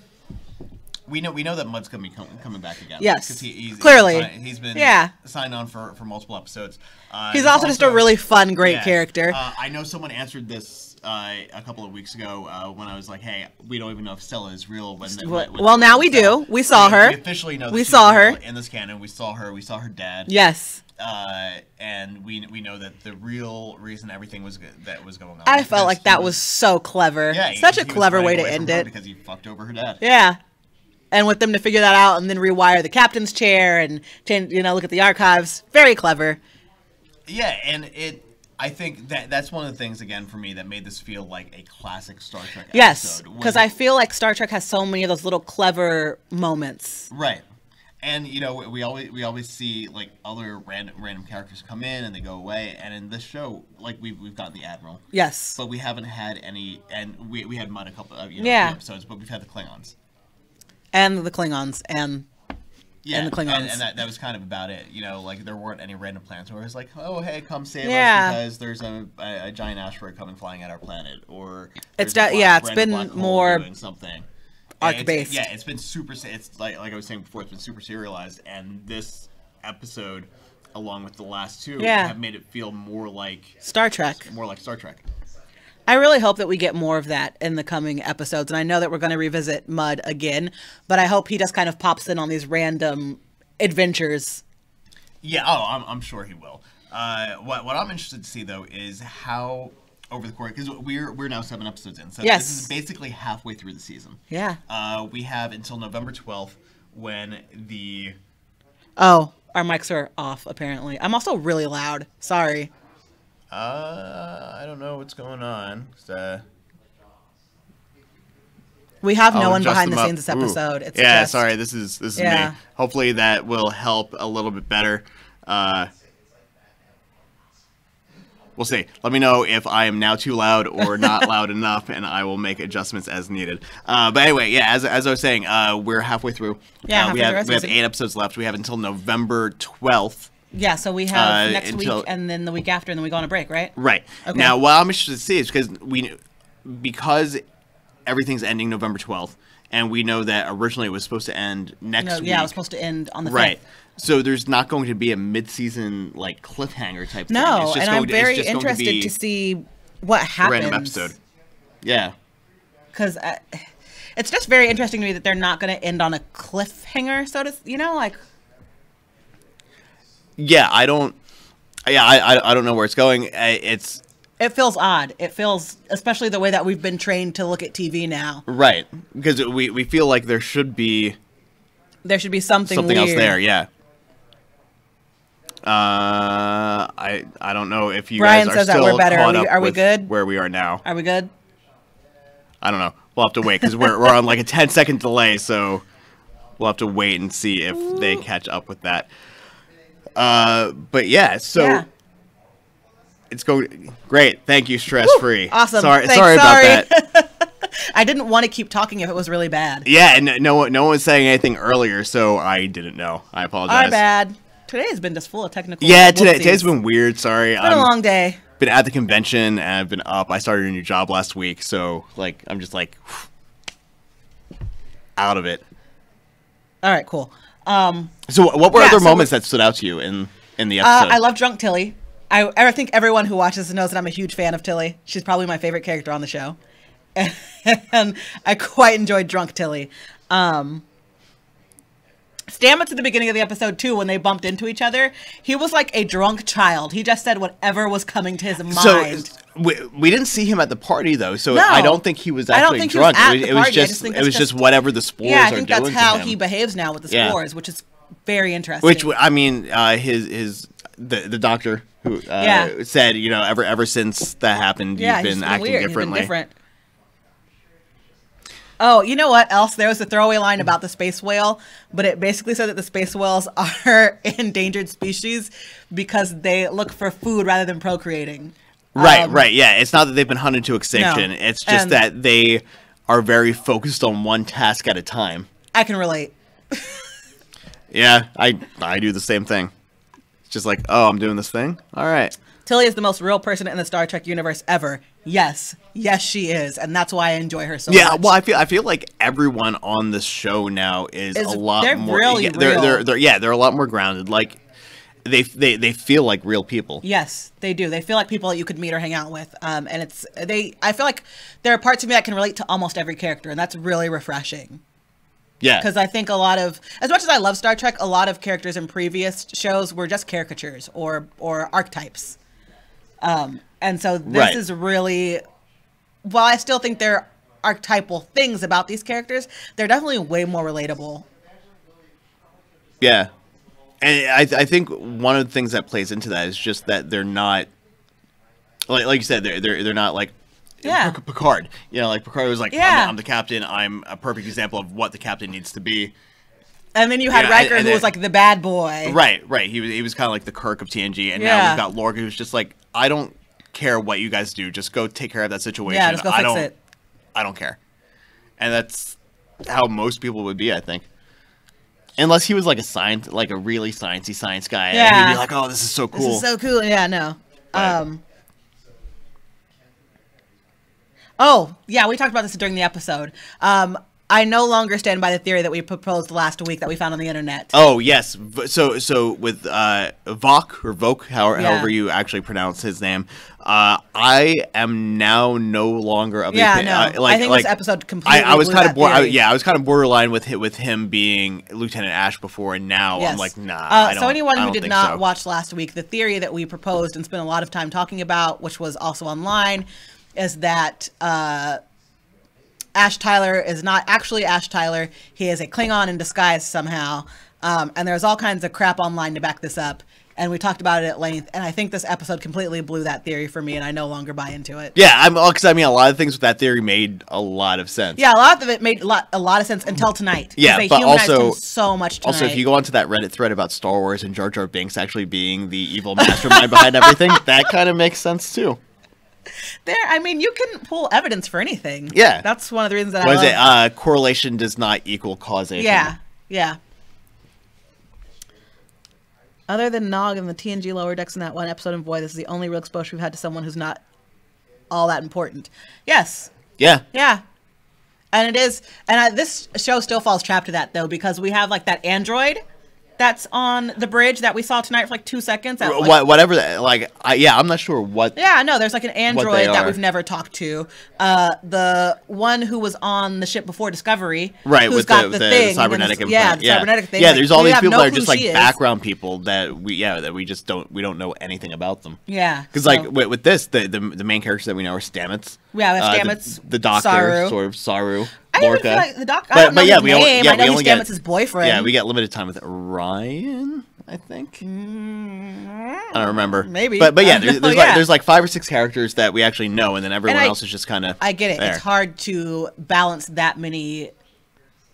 Speaker 3: we know that Mudd's gonna be coming back again.
Speaker 2: Yes,
Speaker 3: 'Cause he's
Speaker 2: clearly.
Speaker 3: he's been
Speaker 2: Yeah.
Speaker 3: signed on for multiple episodes.
Speaker 2: He's also just a really fun, great
Speaker 3: yeah.
Speaker 2: character.
Speaker 3: I know someone answered this a couple of weeks ago when I was like, "Hey, we don't even know if Stella is real."
Speaker 2: Well, now we do. We saw her.
Speaker 3: We officially know. That
Speaker 2: We
Speaker 3: she's
Speaker 2: saw
Speaker 3: real
Speaker 2: her.
Speaker 3: in this canon. We saw her. We saw her dad.
Speaker 2: Yes.
Speaker 3: And we know that the real reason everything was going on.
Speaker 2: I
Speaker 3: was
Speaker 2: felt
Speaker 3: because
Speaker 2: like
Speaker 3: he
Speaker 2: that was so clever.
Speaker 3: Yeah,
Speaker 2: Such a
Speaker 3: he was
Speaker 2: clever
Speaker 3: running
Speaker 2: way to
Speaker 3: away from
Speaker 2: end
Speaker 3: her
Speaker 2: it.
Speaker 3: because he fucked over her dad.
Speaker 2: Yeah. And with them to figure that out and then rewire the captain's chair and change, look at the archives. Very clever.
Speaker 3: Yeah, and I think that's one of the things again for me that made this feel like a classic Star Trek
Speaker 2: Yes,
Speaker 3: episode.
Speaker 2: because I feel like Star Trek has so many of those little clever moments.
Speaker 3: Right. And we always see like other random characters come in and they go away, and in this show like we've gotten the Admiral,
Speaker 2: Yes.
Speaker 3: but we haven't had any, and we had Mudd a couple of few episodes, but we've had the Klingons.
Speaker 2: And the Klingons and
Speaker 3: Yeah,
Speaker 2: the Klingons.
Speaker 3: and that was kind of about it. Like there weren't any random planets where it's like, oh hey, come save
Speaker 2: Yeah.
Speaker 3: us because there's a giant asteroid coming flying at our planet, or
Speaker 2: It's
Speaker 3: there's a
Speaker 2: it's
Speaker 3: random
Speaker 2: been
Speaker 3: black hole
Speaker 2: more
Speaker 3: doing something.
Speaker 2: arc-based.
Speaker 3: Yeah, it's been super. It's like I was saying before, it's been super serialized, and this episode, along with the last two,
Speaker 2: Yeah.
Speaker 3: have made it feel more like
Speaker 2: Star Trek.
Speaker 3: Star Trek.
Speaker 2: I really hope that we get more of that in the coming episodes. And I know that we're going to revisit Mudd again, but I hope he just kind of pops in on these random adventures.
Speaker 3: Yeah, I'm sure he will. What I'm interested to see though is how over the course, because we're now 7 episodes in, so
Speaker 2: Yes.
Speaker 3: this is basically halfway through the season.
Speaker 2: Yeah.
Speaker 3: We have until November 12th when the
Speaker 2: Oh, our mics are off, apparently. I'm also really loud. Sorry.
Speaker 3: I don't know what's going on.
Speaker 2: We have no
Speaker 3: I'll
Speaker 2: one
Speaker 3: adjust
Speaker 2: behind
Speaker 3: them
Speaker 2: the
Speaker 3: up.
Speaker 2: scenes this
Speaker 3: Ooh.
Speaker 2: episode. It's
Speaker 3: Yeah,
Speaker 2: just,
Speaker 3: sorry. This is
Speaker 2: Yeah.
Speaker 3: me. Hopefully that will help a little bit better. We'll see. Let me know if I am now too loud or not loud enough, and I will make adjustments as needed. But anyway, yeah, as I was saying, we're halfway through.
Speaker 2: Yeah,
Speaker 3: we
Speaker 2: halfway
Speaker 3: have
Speaker 2: through the
Speaker 3: 8 episodes left. We have until November 12th.
Speaker 2: Yeah, so we have next
Speaker 3: until-
Speaker 2: week and then the week after, and then we go on a break, right?
Speaker 3: Right.
Speaker 2: Okay.
Speaker 3: Now, what I'm interested to see is because everything's ending November 12th, and we know that originally it was supposed to end next week.
Speaker 2: Yeah, it was supposed to end on the 5th.
Speaker 3: Right. So there's not going to be a mid-season like cliffhanger type thing.
Speaker 2: No,
Speaker 3: It's just
Speaker 2: and
Speaker 3: going
Speaker 2: I'm
Speaker 3: to-
Speaker 2: very
Speaker 3: it's just going
Speaker 2: interested
Speaker 3: be
Speaker 2: to see what
Speaker 3: a
Speaker 2: happens.
Speaker 3: random episode. Yeah.
Speaker 2: Because it's just very interesting to me that they're not going to end on a cliffhanger, so to, like...
Speaker 3: Yeah, I don't know where it's going.
Speaker 2: It feels odd. It feels, especially the way that we've been trained to look at TV now.
Speaker 3: Right, because we feel like there should be
Speaker 2: something
Speaker 3: something
Speaker 2: weird.
Speaker 3: else there. Yeah. I don't know if you
Speaker 2: Brian
Speaker 3: guys are
Speaker 2: says that
Speaker 3: still
Speaker 2: we're better.
Speaker 3: caught
Speaker 2: Are we-
Speaker 3: up
Speaker 2: are we
Speaker 3: with
Speaker 2: good?
Speaker 3: where we are now.
Speaker 2: Are we good?
Speaker 3: I don't know. We'll have to wait because we're on like a 10-second delay, so we'll have to wait and see if they catch up with that. But yeah, so
Speaker 2: Yeah.
Speaker 3: it's going great. Thank you, stress free.
Speaker 2: Awesome.
Speaker 3: Sorry
Speaker 2: Thanks.
Speaker 3: about that.
Speaker 2: I didn't want to keep talking if it was really bad.
Speaker 3: Yeah, and no one was saying anything earlier, so I didn't know. I apologize.
Speaker 2: Our bad. Today has been just full of technical.
Speaker 3: Yeah,
Speaker 2: whoopsies.
Speaker 3: today's been weird. Sorry.
Speaker 2: It's been a long day.
Speaker 3: Been at the convention and I've been up. I started a new job last week, so like I'm just like out of it.
Speaker 2: All right, cool.
Speaker 3: So what were other moments that stood out to you in the episode?
Speaker 2: I love Drunk Tilly. I think everyone who watches this knows that I'm a huge fan of Tilly. She's probably my favorite character on the show. And I quite enjoyed Drunk Tilly. Stamets at the beginning of the episode, too, when they bumped into each other, he was like a drunk child. He just said whatever was coming to his mind.
Speaker 3: So we didn't see him at the party, though, so
Speaker 2: No.
Speaker 3: I don't think he was actually drunk. It was just whatever the spores
Speaker 2: yeah, I
Speaker 3: are
Speaker 2: think
Speaker 3: doing
Speaker 2: that's how
Speaker 3: to him.
Speaker 2: he behaves now with the
Speaker 3: Yeah.
Speaker 2: spores, which is very interesting.
Speaker 3: Which, I mean, the doctor who said, you know, ever since that happened, you've been acting
Speaker 2: weird.
Speaker 3: differently.
Speaker 2: He's been different. Oh, you know what else? There was a throwaway line about the space whale, but it basically said that the space whales are endangered species because they look for food rather than procreating.
Speaker 3: Right, yeah. It's not that they've been hunted to extinction.
Speaker 2: No.
Speaker 3: It's just that they are very focused on one task at a time.
Speaker 2: I can relate.
Speaker 3: Yeah, I do the same thing. It's just like, oh, I'm doing this thing? All right.
Speaker 2: Tilly is the most real person in the Star Trek universe ever. Yes, she is, and that's why I enjoy her so much.
Speaker 3: Yeah, well, I feel like everyone on this show now is a lot more.
Speaker 2: Really real.
Speaker 3: They're a lot more grounded. Like they feel like real people.
Speaker 2: Yes, they do. They feel like people that you could meet or hang out with. And I feel like there are parts of me that can relate to almost every character, and that's really refreshing.
Speaker 3: Yeah.
Speaker 2: Because I think a lot of, as much as I love Star Trek, a lot of characters in previous shows were just caricatures or archetypes. And so this is really, while I still think there are archetypal things about these characters, they're definitely way more relatable.
Speaker 3: Yeah. And I think one of the things that plays into that is just that they're not, like you said, they're not like Picard. You know, like Picard was like, I'm the captain. I'm a perfect example of what the captain needs to be.
Speaker 2: And then you had Riker, who was like the bad boy.
Speaker 3: Right. He was kind of like the Kirk of TNG, and now we've got Lorca, who's just like, I don't care what you guys do, just go take care of that situation.
Speaker 2: Yeah, just go fix it.
Speaker 3: I don't care. And that's how most people would be, I think. Unless he was like a really sciencey science guy.
Speaker 2: Yeah.
Speaker 3: And he'd be like, oh, this is so cool.
Speaker 2: This is so cool. Yeah, no.
Speaker 3: Right.
Speaker 2: Oh, yeah, we talked about this during the episode. I no longer stand by the theory that we proposed last week that we found on the internet.
Speaker 3: Oh, yes. So with Vok, or Vok, however you actually pronounce his name, I am now no longer of the opinion.
Speaker 2: I think this episode completely
Speaker 3: I was kind of
Speaker 2: I
Speaker 3: was kind of borderline with him being Lieutenant Ash before, and now I'm like, nah.
Speaker 2: So anyone who did not watch last week, the theory that we proposed and spent a lot of time talking about, which was also online, is that Ash Tyler is not actually Ash Tyler. He is a Klingon in disguise somehow. And there's all kinds of crap online to back this up. And we talked about it at length. And I think this episode completely blew that theory for me, and I no longer buy into it.
Speaker 3: Yeah, because I mean, a lot of things with that theory made a lot of sense.
Speaker 2: Yeah, a lot of it made a lot of sense until tonight.
Speaker 3: Yeah,
Speaker 2: they
Speaker 3: but
Speaker 2: humanized
Speaker 3: also
Speaker 2: him so much tonight.
Speaker 3: Also, if you go onto that Reddit thread about Star Wars and Jar Jar Binks actually being the evil mastermind behind everything, that kind of makes sense too.
Speaker 2: I mean, you can pull evidence for anything.
Speaker 3: Yeah.
Speaker 2: That's one of the reasons that
Speaker 3: I love it? Correlation does not equal causation.
Speaker 2: Yeah. Other than Nog and the TNG lower decks in that one episode, and boy, this is the only real exposure we've had to someone who's not all that important. Yes.
Speaker 3: Yeah.
Speaker 2: And it is, and this show still falls trap to that, though, because we have, like, that android that's on the bridge that we saw tonight for like 2 seconds.
Speaker 3: Whatever. I'm not sure what.
Speaker 2: Yeah, no, there's like an android that we've never talked to. The one who was on the ship before Discovery,
Speaker 3: right?
Speaker 2: Who's
Speaker 3: with
Speaker 2: got the
Speaker 3: thing, cybernetic implant.
Speaker 2: The cybernetic thing.
Speaker 3: Yeah, there's all these people that are just like background people that we just don't know anything about them.
Speaker 2: Yeah,
Speaker 3: because like with this, the main characters that we know are Stamets.
Speaker 2: Yeah, we have Stamets,
Speaker 3: the Doctor, sort of Saru.
Speaker 2: I don't feel like the Doctor. I don't know his name. I know he's Stamets' boyfriend.
Speaker 3: Yeah, we get limited time with Ryan, I think. I don't remember.
Speaker 2: Maybe.
Speaker 3: But yeah, there's like 5 or 6 characters that we actually know, and then everyone else is just kind of.
Speaker 2: I get it.
Speaker 3: There.
Speaker 2: It's hard to balance that many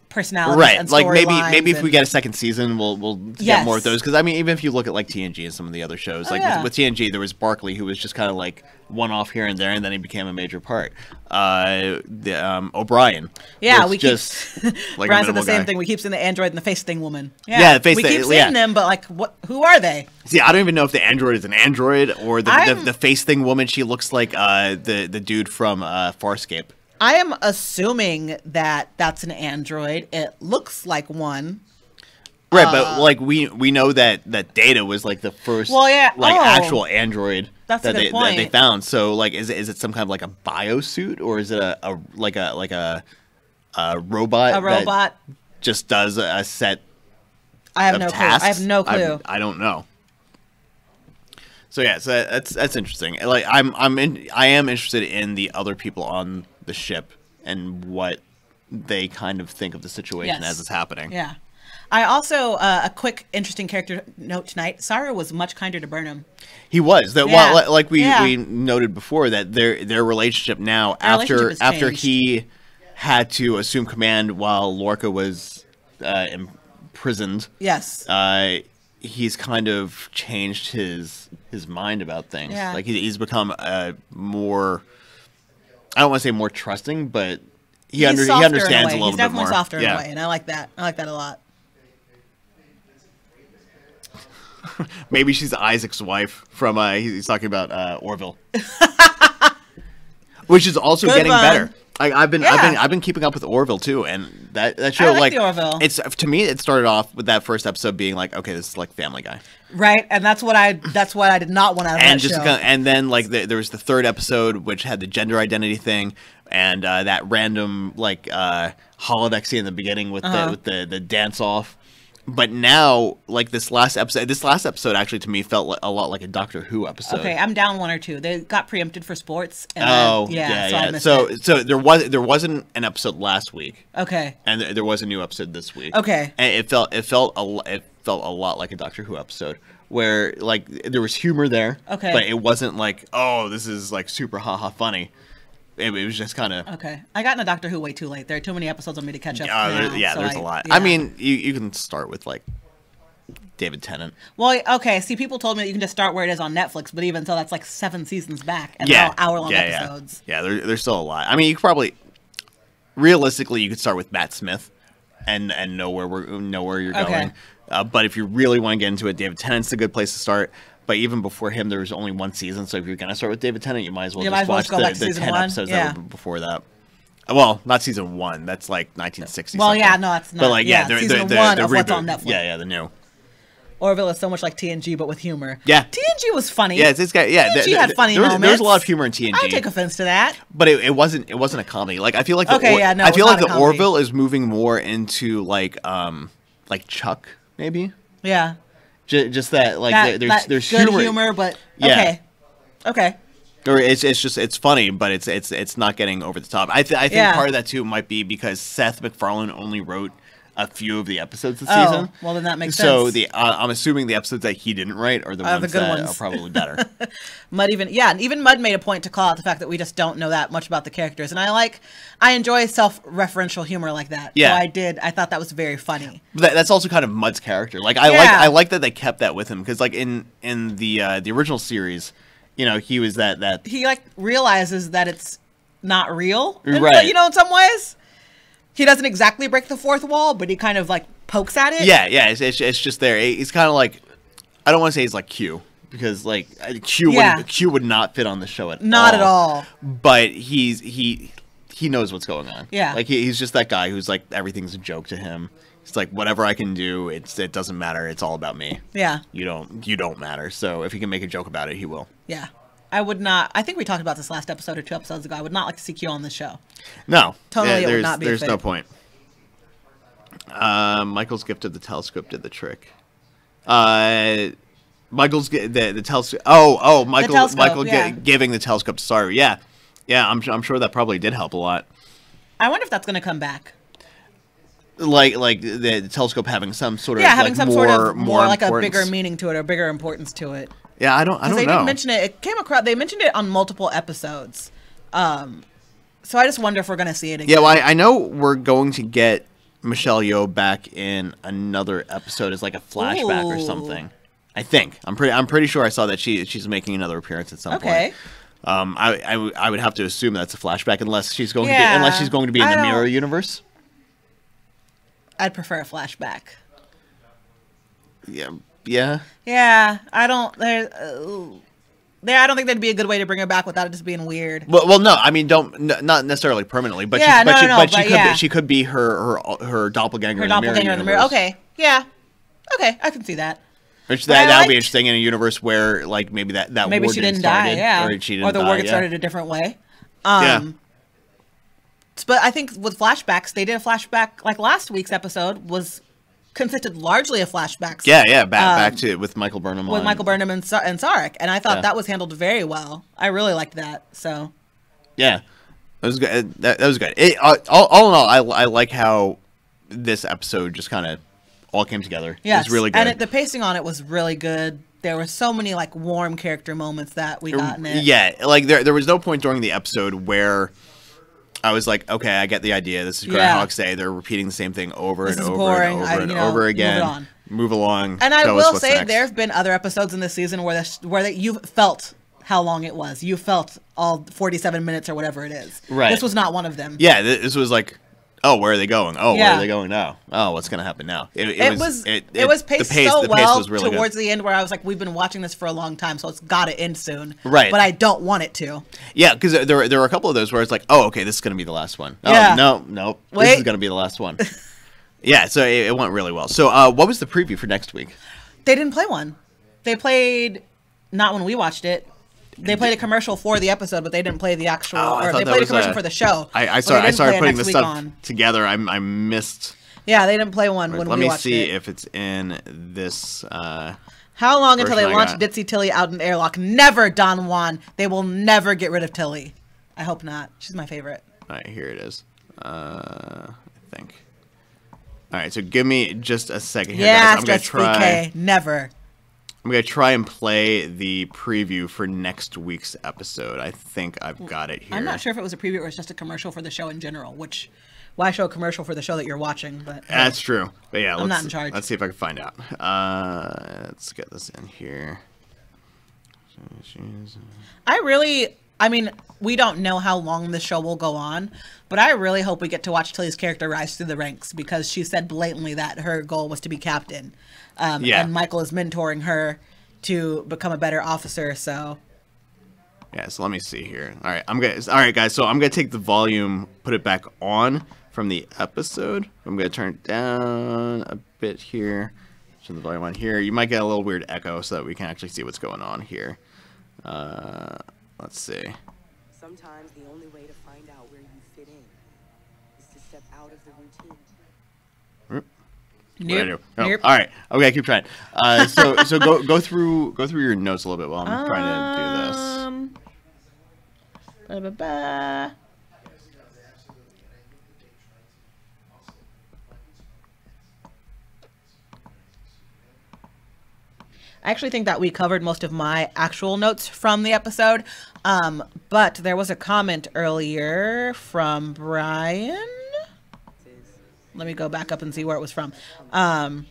Speaker 2: personalities
Speaker 3: Right,
Speaker 2: and
Speaker 3: like
Speaker 2: storylines
Speaker 3: maybe if we
Speaker 2: and-
Speaker 3: get a second season, we'll get more of those. Because I mean, even if you look at like TNG and some of the other shows, like with TNG, there was Barkley, who was just kind of like one off here and there, and then he became a major part. O'Brien,
Speaker 2: yeah,
Speaker 3: was
Speaker 2: we
Speaker 3: just
Speaker 2: keep
Speaker 3: like
Speaker 2: Brian
Speaker 3: a
Speaker 2: said the
Speaker 3: minimal
Speaker 2: same
Speaker 3: guy.
Speaker 2: thing. We keep seeing the android and the face thing woman.
Speaker 3: Yeah, the face
Speaker 2: we
Speaker 3: thing,
Speaker 2: keep seeing
Speaker 3: yeah.
Speaker 2: them, but like, what? Who are they?
Speaker 3: See, I don't even know if the android is an android or
Speaker 2: I'm-
Speaker 3: the face thing woman. She looks like the dude from Farscape.
Speaker 2: I am assuming that that's an android. It looks like one.
Speaker 3: Right, but like we know that Data was like the first actual android
Speaker 2: That's a
Speaker 3: that
Speaker 2: good
Speaker 3: they
Speaker 2: point.
Speaker 3: that they found. So like is it some kind of like a biosuit, or is it a robot?
Speaker 2: A robot.
Speaker 3: that just does a set
Speaker 2: I have
Speaker 3: of
Speaker 2: no clue.
Speaker 3: tasks?
Speaker 2: I have no clue.
Speaker 3: I don't know. So yeah, so that's interesting. Like I am interested in the other people on the ship and what they kind of think of the situation as it's happening.
Speaker 2: Yeah. I also a quick interesting character note tonight. Saru was much kinder to Burnham.
Speaker 3: He was that
Speaker 2: Yeah.
Speaker 3: well, like we
Speaker 2: Yeah.
Speaker 3: noted before that their relationship now
Speaker 2: Their relationship has
Speaker 3: after
Speaker 2: changed.
Speaker 3: he had to assume command while Lorca was imprisoned.
Speaker 2: Yes.
Speaker 3: He's kind of changed his mind about things.
Speaker 2: Yeah.
Speaker 3: Like he's become more. I don't want to say more trusting, but he
Speaker 2: He's softer in
Speaker 3: understands a
Speaker 2: way.
Speaker 3: little
Speaker 2: He's
Speaker 3: bit
Speaker 2: definitely
Speaker 3: more.
Speaker 2: softer in a way, and I like that. I like that a lot.
Speaker 3: Maybe she's Isaac's wife from he's talking about Orville, which is also
Speaker 2: Good
Speaker 3: getting
Speaker 2: one.
Speaker 3: better. I've
Speaker 2: Yeah.
Speaker 3: been keeping up with Orville too, and that show
Speaker 2: I like the Orville.
Speaker 3: it's to me it started off with that first episode being like, okay, this is like Family Guy,
Speaker 2: Right, and that's what I did not want out of
Speaker 3: and
Speaker 2: that
Speaker 3: just
Speaker 2: show.
Speaker 3: and then like there was the third episode which had the gender identity thing, and that random like holodeck scene in the beginning with the dance off. But now, like this last episode actually to me felt a lot like a Doctor Who episode.
Speaker 2: Okay, I'm down one or two. They got preempted for sports. And
Speaker 3: Oh,
Speaker 2: so
Speaker 3: yeah.
Speaker 2: I missed
Speaker 3: So
Speaker 2: it.
Speaker 3: there wasn't an episode last week,
Speaker 2: Okay.
Speaker 3: and there was a new episode this week.
Speaker 2: Okay.
Speaker 3: And it felt a lot like a Doctor Who episode where like there was humor there.
Speaker 2: Okay.
Speaker 3: But it wasn't like, oh, this is like super haha funny. It was just kind of.
Speaker 2: Okay. I got into Doctor Who way too late. There are too many episodes on me to catch up. now,
Speaker 3: there's
Speaker 2: so
Speaker 3: a lot.
Speaker 2: yeah.
Speaker 3: I mean, you can start with like David Tennant.
Speaker 2: Well, okay. See, people told me that you can just start where it is on Netflix, but even so, that's like 7 seasons back, and they're all hour-long episodes.
Speaker 3: Yeah, there's still a lot. I mean, you could probably, realistically, you could start with Matt Smith, and know where you're
Speaker 2: Okay.
Speaker 3: going. But if you really want to get into it, David Tennant's a good place to start. But even before him, there was only one season. So if you're gonna start with David Tennant, you might as well
Speaker 2: You might
Speaker 3: just
Speaker 2: as well
Speaker 3: watch
Speaker 2: just go back to
Speaker 3: the
Speaker 2: season
Speaker 3: 10
Speaker 2: one.
Speaker 3: episodes
Speaker 2: Yeah.
Speaker 3: that were before that. Well, not season 1. That's like 1960.
Speaker 2: Well,
Speaker 3: something.
Speaker 2: yeah, no, it's not.
Speaker 3: But like, yeah,
Speaker 2: season 1 of what's
Speaker 3: reboot.
Speaker 2: on Netflix.
Speaker 3: Yeah, the new.
Speaker 2: Orville is so much like TNG, but with humor.
Speaker 3: Yeah.
Speaker 2: TNG was funny.
Speaker 3: Yeah, it's got
Speaker 2: TNG had funny moments.
Speaker 3: There was a lot of humor in TNG.
Speaker 2: I take offense to that.
Speaker 3: But it wasn't a comedy. Like I feel like
Speaker 2: I feel like
Speaker 3: the Orville is moving more into like Chuck maybe.
Speaker 2: Yeah.
Speaker 3: Just that like there's
Speaker 2: good
Speaker 3: humor,
Speaker 2: but
Speaker 3: Yeah.
Speaker 2: okay.
Speaker 3: or it's funny, but it's not getting over the top. I think
Speaker 2: Yeah.
Speaker 3: part of that too might be because Seth MacFarlane only wrote a few of the episodes this
Speaker 2: Oh,
Speaker 3: season.
Speaker 2: well, then that makes
Speaker 3: So
Speaker 2: sense.
Speaker 3: I'm assuming the episodes that he didn't write are the
Speaker 2: Are the
Speaker 3: ones
Speaker 2: good
Speaker 3: that
Speaker 2: ones.
Speaker 3: are probably better.
Speaker 2: Mud even Mud made a point to call out the fact that we just don't know that much about the characters, and I enjoy self-referential humor like that.
Speaker 3: Yeah.
Speaker 2: So I thought that was very funny.
Speaker 3: But that's also kind of Mud's character. Like
Speaker 2: Yeah.
Speaker 3: I like that they kept that with him because like in the original series, you know, he was that
Speaker 2: He like realizes that it's not real,
Speaker 3: Right.
Speaker 2: You know, in some ways, he doesn't exactly break the fourth wall, but he kind of like pokes at it.
Speaker 3: yeah it's just there. He's kind of like, I don't want to say he's like Q because like Q would not fit on the show at all.
Speaker 2: Not at all.
Speaker 3: But he knows what's going on.
Speaker 2: Yeah.
Speaker 3: Like he's just that guy who's like everything's a joke to him. It's like whatever I can do, it doesn't matter. It's all about me.
Speaker 2: Yeah.
Speaker 3: You don't matter. So if he can make a joke about it, he will.
Speaker 2: Yeah. I would not. I think we talked about this last episode or 2 episodes ago. I would not like to see Q on this show.
Speaker 3: No,
Speaker 2: Totally, it would not be a
Speaker 3: There's no
Speaker 2: fit.
Speaker 3: point. Michael's gift of the telescope did the trick. Michael's the telescope. Michael
Speaker 2: yeah.
Speaker 3: giving the telescope to Saru. Yeah. I'm sure that probably did help a lot.
Speaker 2: I wonder if that's going to come back.
Speaker 3: Like the telescope having some sort of
Speaker 2: Having
Speaker 3: like,
Speaker 2: some
Speaker 3: more,
Speaker 2: sort of more like a
Speaker 3: importance.
Speaker 2: bigger meaning to it or bigger importance to it.
Speaker 3: Yeah, I don't
Speaker 2: They
Speaker 3: know.
Speaker 2: didn't mention it. It came across. They mentioned it on multiple episodes. So I just wonder if we're going to see it again.
Speaker 3: Yeah, well, I know we're going to get Michelle Yeoh back in another episode as like a flashback or something. I think I'm pretty sure I saw that she's making another appearance at some point. I would have to assume that's a flashback unless she's going to be in the mirror universe.
Speaker 2: I'd prefer a flashback.
Speaker 3: Yeah.
Speaker 2: I don't. I don't think that'd be a good way to bring her back without it just being weird.
Speaker 3: Well, no, I mean, not necessarily permanently, but she could be her doppelganger.
Speaker 2: Her doppelganger in the mirror. Okay, yeah, okay, I can see that.
Speaker 3: Which that would be interesting in a universe where like maybe that
Speaker 2: maybe
Speaker 3: war
Speaker 2: she didn't die, or the war gets started a different way. But I think with flashbacks, they did a flashback like last week's episode was consisted largely of flashbacks.
Speaker 3: Back to with Michael Burnham.
Speaker 2: Michael Burnham and Sarek, and I thought that was handled very well. I really liked that. So
Speaker 3: yeah, that was good. That was good. All in all, I like how this episode just kind of all came together. Yeah, it was really good,
Speaker 2: and the pacing on it was really good. There were so many like warm character moments that we got in it.
Speaker 3: Yeah, like there was no point during the episode where I was like, okay, I get the idea. This is Groundhog Day. They're repeating the same thing over and over and over again. Move along.
Speaker 2: And I will say there have been other episodes in this season where you felt how long it was. You felt all 47 minutes or whatever it is.
Speaker 3: Right.
Speaker 2: This was not one of them.
Speaker 3: Yeah, this was like, oh, where are they going? Oh, where are they going now? Oh, what's going to happen now? It was
Speaker 2: paced so well towards the end where I was like, we've been watching this for a long time, so it's got to end soon.
Speaker 3: Right.
Speaker 2: But I don't want it to.
Speaker 3: Yeah, because there were a couple of those where it's like, oh, okay, this is going to be the last one. Oh, no, this is going to be the last one. Yeah, so it went really well. So what was the preview for next week?
Speaker 2: They didn't play one. They played, not when we watched it. They played a commercial for the episode, but they didn't play the actual. Or they played a commercial for the show.
Speaker 3: I started putting this stuff together. I missed.
Speaker 2: Yeah, they didn't play one when we watched it. Let me
Speaker 3: see if it's in this.
Speaker 2: How long until they launch Ditzy Tilly out in the airlock? Never, Don Juan. They will never get rid of Tilly. I hope not. She's my favorite.
Speaker 3: All right, here it is. I think. All right, so give me just a second here, guys. I'm gonna try.
Speaker 2: Never.
Speaker 3: I'm going to try and play the preview for next week's episode. I think I've got it here.
Speaker 2: I'm not sure if it was a preview or it's just a commercial for the show in general, which, why show a commercial for the show that you're watching? But
Speaker 3: that's true. But yeah,
Speaker 2: I'm not in charge.
Speaker 3: Let's see if I can find out. Let's get this in here.
Speaker 2: I mean, we don't know how long this show will go on, but I really hope we get to watch Tilly's character rise through the ranks because she said blatantly that her goal was to be captain. And Michael is mentoring her to become a better officer. So,
Speaker 3: yeah. So let me see here. All right, guys. So I'm gonna take the volume, put it back on from the episode. I'm gonna turn it down a bit here. Turn the volume on here. You might get a little weird echo, so that we can actually see what's going on here. Let's see.
Speaker 1: Sometimes the only way to find out where you fit in is to step out of the routine.
Speaker 2: Nope.
Speaker 3: All right. Okay, keep trying. So go through your notes a little bit while I'm trying to do this.
Speaker 2: I actually think that we covered most of my actual notes from the episode, but there was a comment earlier from Brian. Let me go back up and see where it was from. It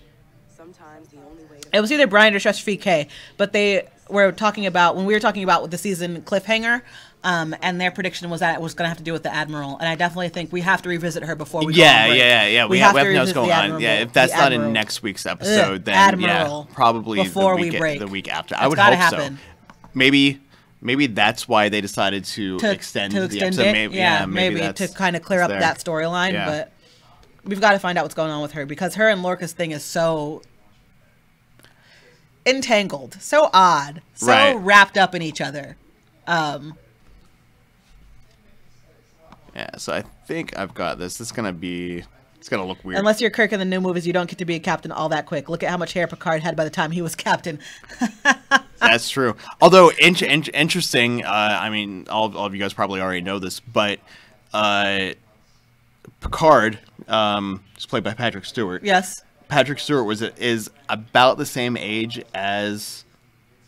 Speaker 2: was either Brian or Shush K, but they were talking about, when we were talking about the season cliffhanger, and their prediction was that it was going to have to do with the Admiral, and I definitely think we have to revisit her before we go on break.
Speaker 3: We have to know what's going on. Yeah, if that's not in next week's episode, then probably
Speaker 2: before
Speaker 3: the week after. I would hope so. Maybe that's why they decided to extend the episode.
Speaker 2: Maybe to kind of clear up that storyline, but we've got to find out what's going on with her because her and Lorca's thing is so entangled, so odd, so wrapped up in each other.
Speaker 3: Yeah, so I think I've got this. It's gonna look weird.
Speaker 2: Unless you're Kirk in the new movies, you don't get to be a captain all that quick. Look at how much hair Picard had by the time he was captain.
Speaker 3: That's true. Although interesting, I mean, all of you guys probably already know this, but Picard, is played by Patrick Stewart.
Speaker 2: Yes.
Speaker 3: Patrick Stewart is about the same age as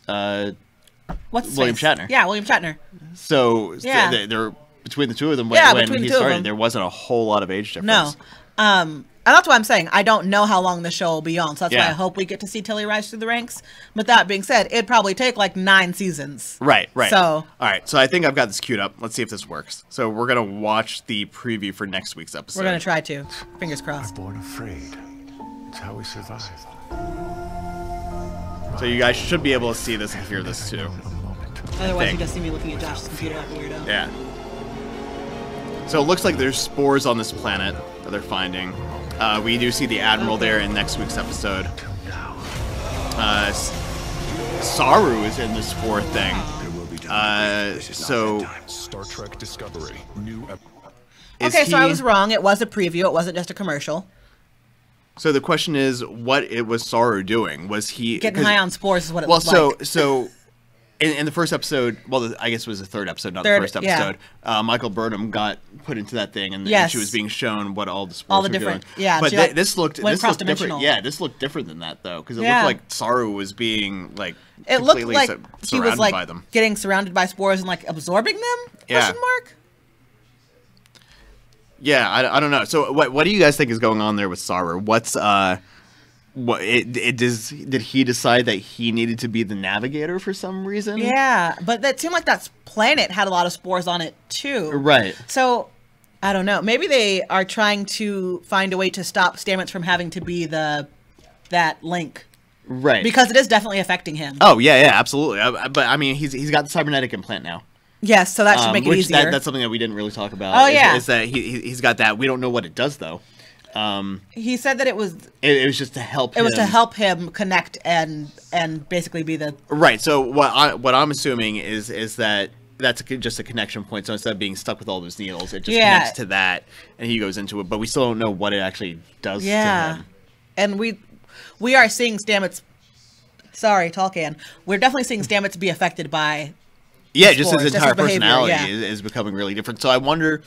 Speaker 3: William Shatner.
Speaker 2: Yeah, William Shatner.
Speaker 3: So they're between the two of them when he started, there wasn't a whole lot of age difference.
Speaker 2: No. And that's why I'm saying I don't know how long the show will be on. So that's why
Speaker 3: Yeah.
Speaker 2: I hope we get to see Tilly rise through the ranks. But that being said, it'd probably take like 9 seasons.
Speaker 3: Right.
Speaker 2: So
Speaker 3: All right. So I think I've got this queued up. Let's see if this works. So we're gonna watch the preview for next week's episode.
Speaker 2: we're gonna try to. Fingers crossed.
Speaker 6: Born afraid. It's how we survive.
Speaker 3: So you guys should be able to see this and hear this too.
Speaker 2: Otherwise, you
Speaker 3: think.
Speaker 2: just see me looking at Josh's computer like a weirdo.
Speaker 3: Yeah. So it looks like there's spores on this planet that they're finding. We do see the Admiral there in next week's episode. Saru is in this spore thing. So
Speaker 6: Star Trek Discovery.
Speaker 2: Okay, so I was wrong. It was a preview. It wasn't just a commercial.
Speaker 3: So the question is, what it was Saru doing? Was he
Speaker 2: Getting high on spores is what it
Speaker 3: well,
Speaker 2: looked like.
Speaker 3: so in the first episode, well, I guess it was the third episode, not
Speaker 2: Third,
Speaker 3: the first episode. Michael Burnham got put into that thing, and
Speaker 2: Yes.
Speaker 3: she was being shown what all the spores
Speaker 2: All the
Speaker 3: were
Speaker 2: different-
Speaker 3: doing.
Speaker 2: yeah,
Speaker 3: but
Speaker 2: she, like,
Speaker 3: this looked
Speaker 2: went
Speaker 3: different.
Speaker 2: cross-dimensional.
Speaker 3: Yeah, this looked different than that though, because it
Speaker 2: Yeah.
Speaker 3: looked like Saru was being like
Speaker 2: It looked
Speaker 3: completely
Speaker 2: like he
Speaker 3: surrounded
Speaker 2: was like
Speaker 3: by them.
Speaker 2: getting surrounded by spores and like absorbing them?
Speaker 3: Yeah.
Speaker 2: Question mark?
Speaker 3: Yeah, I don't know. So what do you guys think is going on there with Saru? What's did he decide that he needed to be the navigator for some reason?
Speaker 2: Yeah, but that seemed like that planet had a lot of spores on it too.
Speaker 3: Right.
Speaker 2: So, I don't know. Maybe they are trying to find a way to stop Stamets from having to be that link.
Speaker 3: Right.
Speaker 2: Because it is definitely affecting him.
Speaker 3: Oh yeah, absolutely. But I mean, he's got the cybernetic implant now.
Speaker 2: Yes, so that should make it
Speaker 3: which
Speaker 2: easier.
Speaker 3: that's something that we didn't really talk about.
Speaker 2: Oh, yeah.
Speaker 3: Is that he's got that. We don't know what it does though.
Speaker 2: He said that it was
Speaker 3: It was just to help.
Speaker 2: it was to help him connect and basically be the
Speaker 3: Right. So what I'm assuming is that that's just a connection point. So instead of being stuck with all those needles, it just connects to that, and he goes into it. But we still don't know what it actually does to him.
Speaker 2: And we are seeing Stamets. Sorry, Tolkien. We're definitely seeing Stamets be affected by.
Speaker 3: Yeah, just
Speaker 2: spores,
Speaker 3: his
Speaker 2: just
Speaker 3: entire
Speaker 2: his behavior,
Speaker 3: personality
Speaker 2: yeah.
Speaker 3: is becoming really different. So I wonder,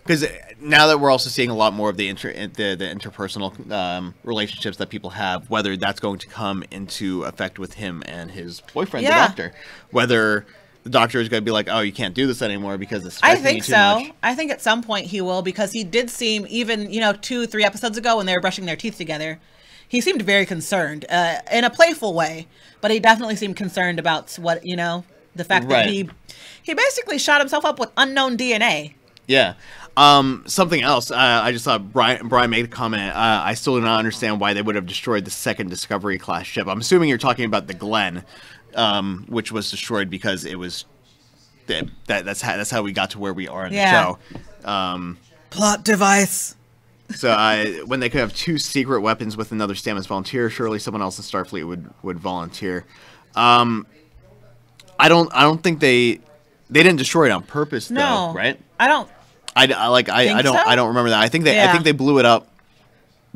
Speaker 3: because now that we're also seeing a lot more of the interpersonal relationships that people have, whether that's going to come into effect with him and his boyfriend, the doctor, whether the doctor is going to be like, oh, you can't do this anymore because it's
Speaker 2: I
Speaker 3: affecting
Speaker 2: think
Speaker 3: you too
Speaker 2: so.
Speaker 3: much.
Speaker 2: I think at some point he will, because he did seem, even 2-3 episodes ago when they were brushing their teeth together, he seemed very concerned in a playful way, but he definitely seemed concerned about what the fact that he basically shot himself up with unknown DNA.
Speaker 3: Yeah. Something else. I just saw Brian made a comment. I still do not understand why they would have destroyed the second Discovery class ship. I'm assuming you're talking about the Glenn, which was destroyed because it was that's how we got to where we are in the show.
Speaker 2: Plot device.
Speaker 3: So when they could have 2 secret weapons with another Stamets volunteer, surely someone else in Starfleet would volunteer. I don't think they didn't destroy it on purpose though, right?
Speaker 2: I don't.
Speaker 3: I don't remember that. I think they blew it up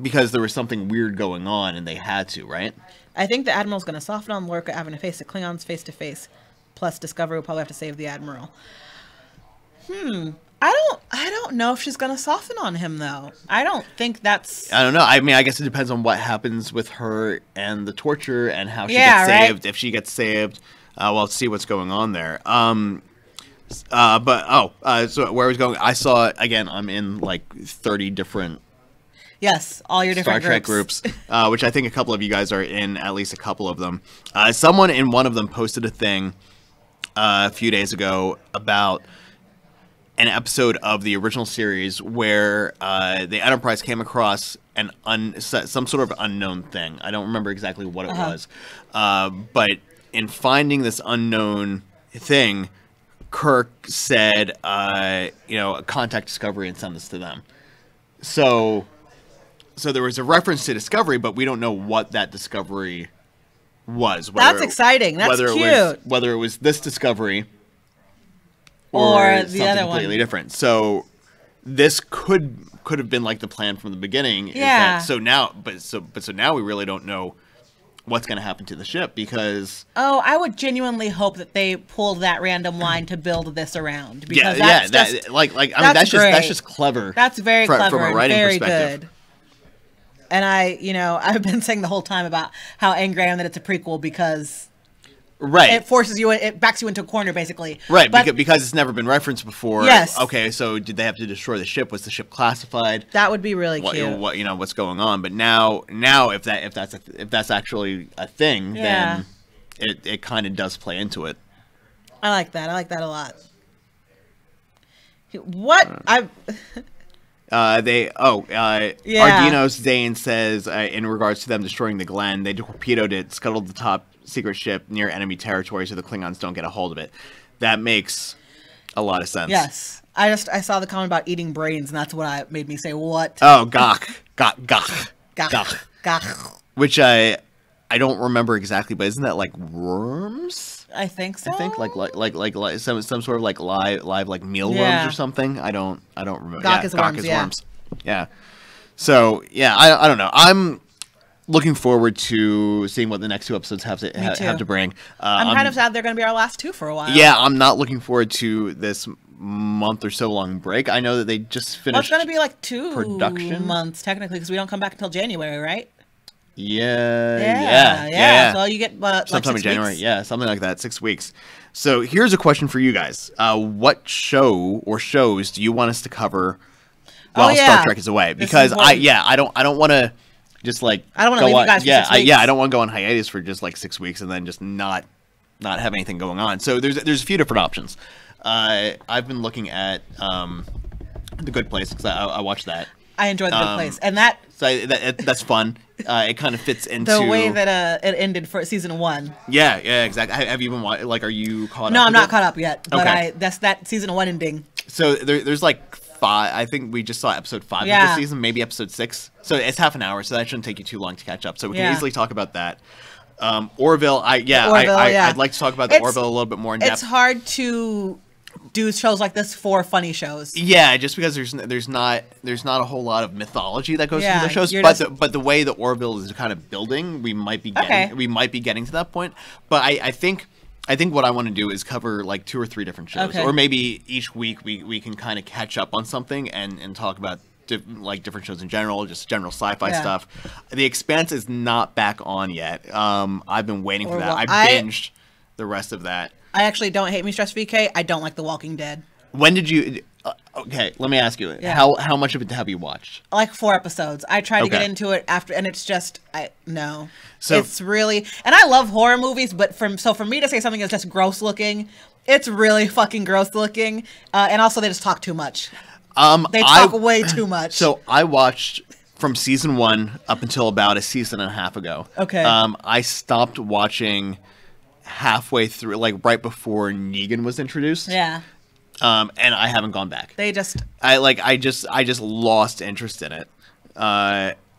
Speaker 3: because there was something weird going on and they had to, right?
Speaker 2: I think the Admiral's going to soften on Lorca having to face the Klingons face to face. Plus, Discovery will probably have to save the Admiral. I don't know if she's going to soften on him though. I don't think that's.
Speaker 3: I don't know. I mean, I guess it depends on what happens with her and the torture and how she gets saved.
Speaker 2: Right?
Speaker 3: If she gets saved, we'll see what's going on there. So where I was going, I saw again. I'm in like 30 different.
Speaker 2: Yes, all your different
Speaker 3: Star Trek groups, which I think a couple of you guys are in, at least a couple of them. Someone in one of them posted a thing a few days ago about an episode of the original series where the Enterprise came across some sort of unknown thing. I don't remember exactly what it was, but in finding this unknown thing, Kirk said, contact Discovery and send this to them. So there was a reference to Discovery, but we don't know what that Discovery was.
Speaker 2: That's exciting. That's cute.
Speaker 3: Whether it was this Discovery
Speaker 2: or the
Speaker 3: something
Speaker 2: other
Speaker 3: completely
Speaker 2: one.
Speaker 3: different. So this could have been like the plan from the beginning.
Speaker 2: Yeah.
Speaker 3: So now we really don't know what's going to happen to the ship because.
Speaker 2: Oh, I would genuinely hope that they pulled that random line to build this around. Because
Speaker 3: that's
Speaker 2: that's
Speaker 3: just clever.
Speaker 2: That's very clever
Speaker 3: from a writing
Speaker 2: and very
Speaker 3: perspective.
Speaker 2: good. And I've been saying the whole time about how angry I am that it's a prequel because
Speaker 3: Right.
Speaker 2: It forces you, it backs you into a corner, basically.
Speaker 3: Right,
Speaker 2: But
Speaker 3: because it's never been referenced before.
Speaker 2: Yes.
Speaker 3: Okay, so did they have to destroy the ship? Was the ship classified?
Speaker 2: that would be really
Speaker 3: What,
Speaker 2: cute.
Speaker 3: what's going on? But now if that's actually a thing,
Speaker 2: Yeah.
Speaker 3: then it kind of does play into it.
Speaker 2: I like that. I like that a lot. What? Yeah.
Speaker 3: Ardinos Zane says, in regards to them destroying the Glen, they torpedoed it, scuttled the top secret ship near enemy territory so the Klingons don't get a hold of it. That makes a lot of sense.
Speaker 2: Yes. I saw the comment about eating brains, and that's what made me say, what?
Speaker 3: Oh, gach. Gach.
Speaker 2: Gach.
Speaker 3: Which I don't remember exactly, but isn't that like worms?
Speaker 2: I think so.
Speaker 3: I think like some sort of like live like mealworms
Speaker 2: Yeah.
Speaker 3: or something. I don't remember.
Speaker 2: Gach is worms, yeah.
Speaker 3: worms. Yeah. So yeah, I don't know. I'm looking forward to seeing what the next 2 episodes have to bring.
Speaker 2: I'm kind of sad they're going to be our last 2 for a while.
Speaker 3: Yeah, I'm not looking forward to this month or so long break. I know that they just finished.
Speaker 2: Well, it's going to be like 2
Speaker 3: production
Speaker 2: months technically because we don't come back until January, right?
Speaker 3: Yeah.
Speaker 2: So you get
Speaker 3: sometime
Speaker 2: like
Speaker 3: in January.
Speaker 2: 6 weeks?
Speaker 3: Yeah, something like that. 6 weeks. So here's a question for you guys. What show or shows do you want us to cover while Star Trek is away? Because I don't want to just like
Speaker 2: I don't want to leave you guys for 6 weeks.
Speaker 3: I don't want to go on hiatus for just like 6 weeks and then just not have anything going on. So there's a few different options. I've been looking at The Good Place because I watched that.
Speaker 2: I enjoyed The Good Place, and that
Speaker 3: that's fun. It kind of fits into
Speaker 2: the way that it ended for season 1.
Speaker 3: Yeah, exactly. Have you been like? Are you caught up?
Speaker 2: No, I'm
Speaker 3: with
Speaker 2: not
Speaker 3: it?
Speaker 2: caught up yet, but
Speaker 3: Okay.
Speaker 2: that's that season 1 ending.
Speaker 3: So there's like 5. I think we just saw episode 5 of
Speaker 2: Yeah.
Speaker 3: the season, maybe episode 6. So it's half an hour, so that shouldn't take you too long to catch up. So we can
Speaker 2: Yeah.
Speaker 3: easily talk about that. Orville,
Speaker 2: Orville,
Speaker 3: I'd like to talk about the
Speaker 2: It's-
Speaker 3: Orville a little bit more in depth.
Speaker 2: It's hard to do shows like this for funny shows.
Speaker 3: Yeah, just because there's not a whole lot of mythology that goes
Speaker 2: Yeah,
Speaker 3: into the shows,
Speaker 2: you're
Speaker 3: but
Speaker 2: just-
Speaker 3: but the way that Orville is kind of building, we might be
Speaker 2: Okay.
Speaker 3: getting to that point. But I think what I want to do is cover like 2 or 3 different shows,
Speaker 2: Okay.
Speaker 3: or maybe each week we can kind of catch up on something and talk about different shows in general, just general sci-fi
Speaker 2: Yeah.
Speaker 3: stuff. The Expanse is not back on yet. I've been waiting for that.
Speaker 2: Well,
Speaker 3: I binged the rest of that.
Speaker 2: I actually don't hate me, Stress VK. I don't like The Walking Dead.
Speaker 3: When did you? Okay, let me ask you.
Speaker 2: Yeah.
Speaker 3: How much of it have you watched?
Speaker 2: Like 4 episodes. I tried to get
Speaker 3: Okay.
Speaker 2: into it after, and it's just no.
Speaker 3: So-
Speaker 2: it's really, and I love horror movies, but for me to say something that's just gross looking, it's really fucking gross looking. And also they just talk too much. They talk way too much.
Speaker 3: So I watched from season 1 up until about a season and a half ago.
Speaker 2: Okay.
Speaker 3: I stopped watching halfway through, like right before Negan was introduced.
Speaker 2: Yeah.
Speaker 3: And I haven't gone back.
Speaker 2: They just
Speaker 3: I just lost interest in it.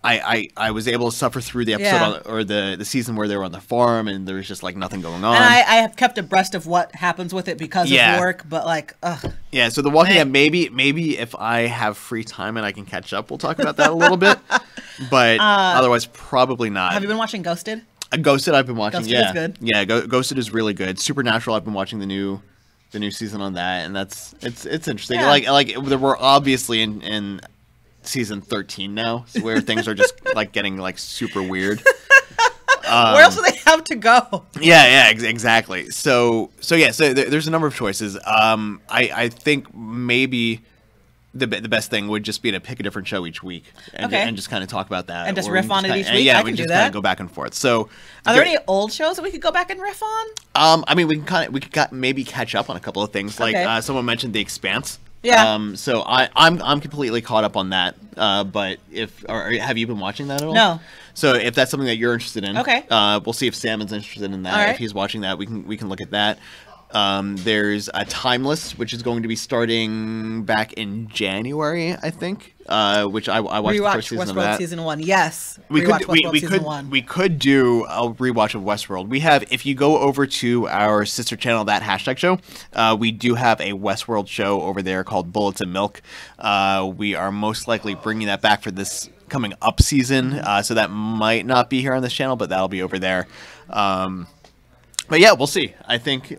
Speaker 3: I was able to suffer through the episode or the season where they were on the farm and there was just like nothing going on.
Speaker 2: and I have kept abreast of what happens with it because
Speaker 3: Yeah.
Speaker 2: of work, but like, ugh.
Speaker 3: Yeah, so The Walking Dead, maybe if I have free time and I can catch up, we'll talk about that a little bit. But otherwise, probably not.
Speaker 2: Have you been watching Ghosted?
Speaker 3: Ghosted, I've been watching.
Speaker 2: Ghosted
Speaker 3: yeah,
Speaker 2: is good.
Speaker 3: Yeah, Ghosted is really good. Supernatural, I've been watching the new season on that, and it's interesting.
Speaker 2: Yeah.
Speaker 3: Like we're obviously in season 13 now, so where things are just like getting like super weird.
Speaker 2: Where else do they have to go?
Speaker 3: Yeah, exactly. So there's a number of choices. I think maybe the best thing would just be to pick a different show each week and just kind of talk about that.
Speaker 2: And just
Speaker 3: or
Speaker 2: riff
Speaker 3: we
Speaker 2: on it
Speaker 3: kinda-
Speaker 2: each week?
Speaker 3: Yeah,
Speaker 2: I
Speaker 3: we
Speaker 2: can do
Speaker 3: just
Speaker 2: that.
Speaker 3: kind of go back and forth. So
Speaker 2: Are there any old shows that we could go back and riff on?
Speaker 3: I mean, we could maybe catch up on a couple of things. Like
Speaker 2: Okay.
Speaker 3: someone mentioned The Expanse.
Speaker 2: Yeah.
Speaker 3: So I'm completely caught up on that. But have you been watching that at all?
Speaker 2: No.
Speaker 3: So if that's something that you're interested in,
Speaker 2: Okay.
Speaker 3: We'll see if Salmon's interested in that.
Speaker 2: All right.
Speaker 3: If he's watching that, we can look at that. There's a Timeless, which is going to be starting back in January, I think. Which I watched the first
Speaker 2: Rewatch
Speaker 3: season of
Speaker 2: Westworld
Speaker 3: that.
Speaker 2: season 1. Yes.
Speaker 3: We
Speaker 2: Rewatch
Speaker 3: could
Speaker 2: Westworld
Speaker 3: we
Speaker 2: season
Speaker 3: could
Speaker 2: 1.
Speaker 3: we could do a rewatch of Westworld. We have, if you go over to our sister channel, that hashtag show, we do have a Westworld show over there called Bullets and Milk. We are most likely bringing that back for this coming up season, so that might not be here on this channel, but that'll be over there. But yeah, we'll see. I think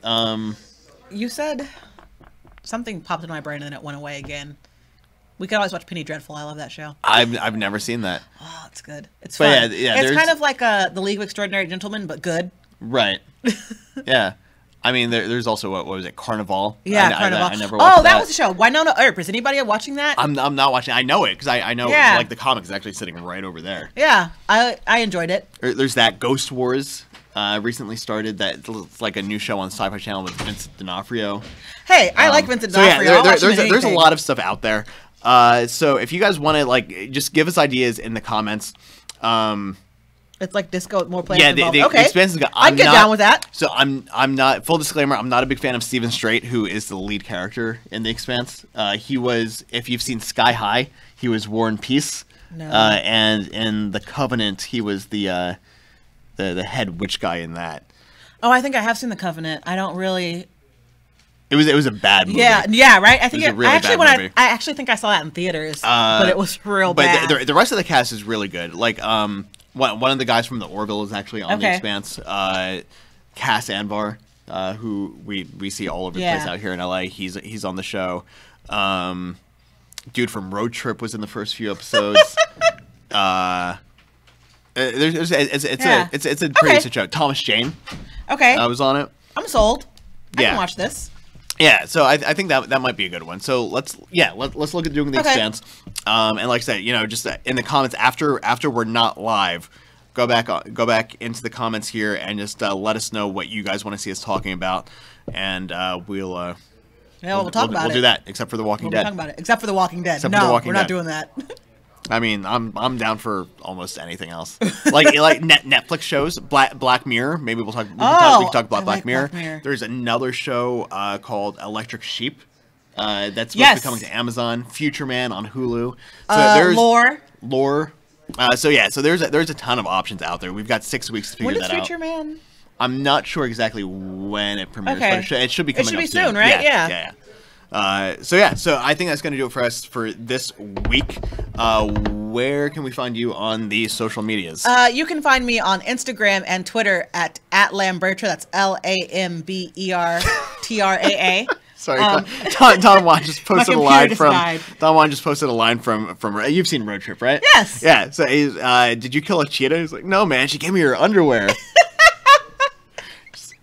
Speaker 2: You said something popped in my brain and then it went away again. We could always watch Penny Dreadful. I love that show.
Speaker 3: I've never seen that.
Speaker 2: Oh, it's good. It's
Speaker 3: But
Speaker 2: fun.
Speaker 3: yeah,
Speaker 2: it's
Speaker 3: there's-
Speaker 2: kind of like The League of Extraordinary Gentlemen, but good.
Speaker 3: Right. Yeah. I mean, there's also what was it, Carnival?
Speaker 2: Yeah,
Speaker 3: I
Speaker 2: Carnival.
Speaker 3: never watched
Speaker 2: that was the show. Winona Earp. Is anybody watching that?
Speaker 3: I'm not watching. I know it because I know
Speaker 2: Yeah.
Speaker 3: like the comic is actually sitting right over there.
Speaker 2: Yeah, I enjoyed it.
Speaker 3: There's that Ghost Wars. Recently started it's like a new show on Sci-Fi Channel with Vincent D'Onofrio.
Speaker 2: Hey, I like Vincent
Speaker 3: So
Speaker 2: D'Onofrio.
Speaker 3: yeah,
Speaker 2: I'll watch him in
Speaker 3: there's a
Speaker 2: anything.
Speaker 3: lot of stuff out there. So if you guys want to like just give us ideas in the comments.
Speaker 2: It's like disco with more players
Speaker 3: Yeah,
Speaker 2: involved.
Speaker 3: the
Speaker 2: Okay,
Speaker 3: Expanse is good.
Speaker 2: I'd get down with that.
Speaker 3: So I'm not, full disclaimer, I'm not a big fan of Stephen Strait, who is the lead character in The Expanse. He was, if you've seen Sky High, he was War and Peace.
Speaker 2: No.
Speaker 3: And in The Covenant, he was the head witch guy in that.
Speaker 2: Oh, I think I have seen The Covenant. I don't really.
Speaker 3: It was a bad movie.
Speaker 2: Yeah, right. I think
Speaker 3: It was a really
Speaker 2: I actually
Speaker 3: bad movie.
Speaker 2: I actually think I saw that in theaters, but it was real bad.
Speaker 3: But the rest of the cast is really good. Like one of the guys from the Orville is actually on The
Speaker 2: Okay.
Speaker 3: Expanse. Cass Anvar, who we see all over the place out here in LA. He's on the show. Dude from Road Trip was in the first few episodes. It's a pretty decent show. Thomas Jane
Speaker 2: Okay,
Speaker 3: was on it.
Speaker 2: I'm sold. I
Speaker 3: Yeah.
Speaker 2: can watch this.
Speaker 3: Yeah, so I think that might be a good one. So let's look at doing The
Speaker 2: Okay.
Speaker 3: Expanse. And like I said, just in the comments after we're not live, go back into the comments here and just let us know what you guys want to see us talking about, and we'll
Speaker 2: talk about it.
Speaker 3: We'll do that, except for The Walking
Speaker 2: We'll be
Speaker 3: Dead.
Speaker 2: talking about it, except for The Walking Dead.
Speaker 3: Except for
Speaker 2: No,
Speaker 3: The Walking
Speaker 2: we're not
Speaker 3: Dead.
Speaker 2: doing that.
Speaker 3: I mean, I'm down for almost anything else. like Netflix shows, Black Mirror. Maybe we can talk about
Speaker 2: I
Speaker 3: Black
Speaker 2: like
Speaker 3: Mirror.
Speaker 2: Black Mirror.
Speaker 3: There's another show called Electric Sheep. That's supposed to
Speaker 2: Yes.
Speaker 3: be coming to Amazon. Future Man on Hulu. So there's Lore. So there's a ton of options out there. We've got 6 weeks to figure
Speaker 2: When is
Speaker 3: that out.
Speaker 2: Future Man?
Speaker 3: I'm not sure exactly when it premieres,
Speaker 2: Okay.
Speaker 3: but it should be coming
Speaker 2: It should be
Speaker 3: up
Speaker 2: soon, right?
Speaker 3: Yeah. So I think that's going to do it for us for this week. Where can we find you on the social medias?
Speaker 2: You can find me on Instagram and Twitter at @Lambertra. That's LAMBERTRAA.
Speaker 3: Sorry, Don Juan just posted a line
Speaker 2: computer
Speaker 3: from
Speaker 2: died.
Speaker 3: Don Juan just posted a line from you've seen Road Trip, right?
Speaker 2: Yes.
Speaker 3: Yeah. So he's, did you kill a cheetah? He's like, no, man. She gave me her underwear.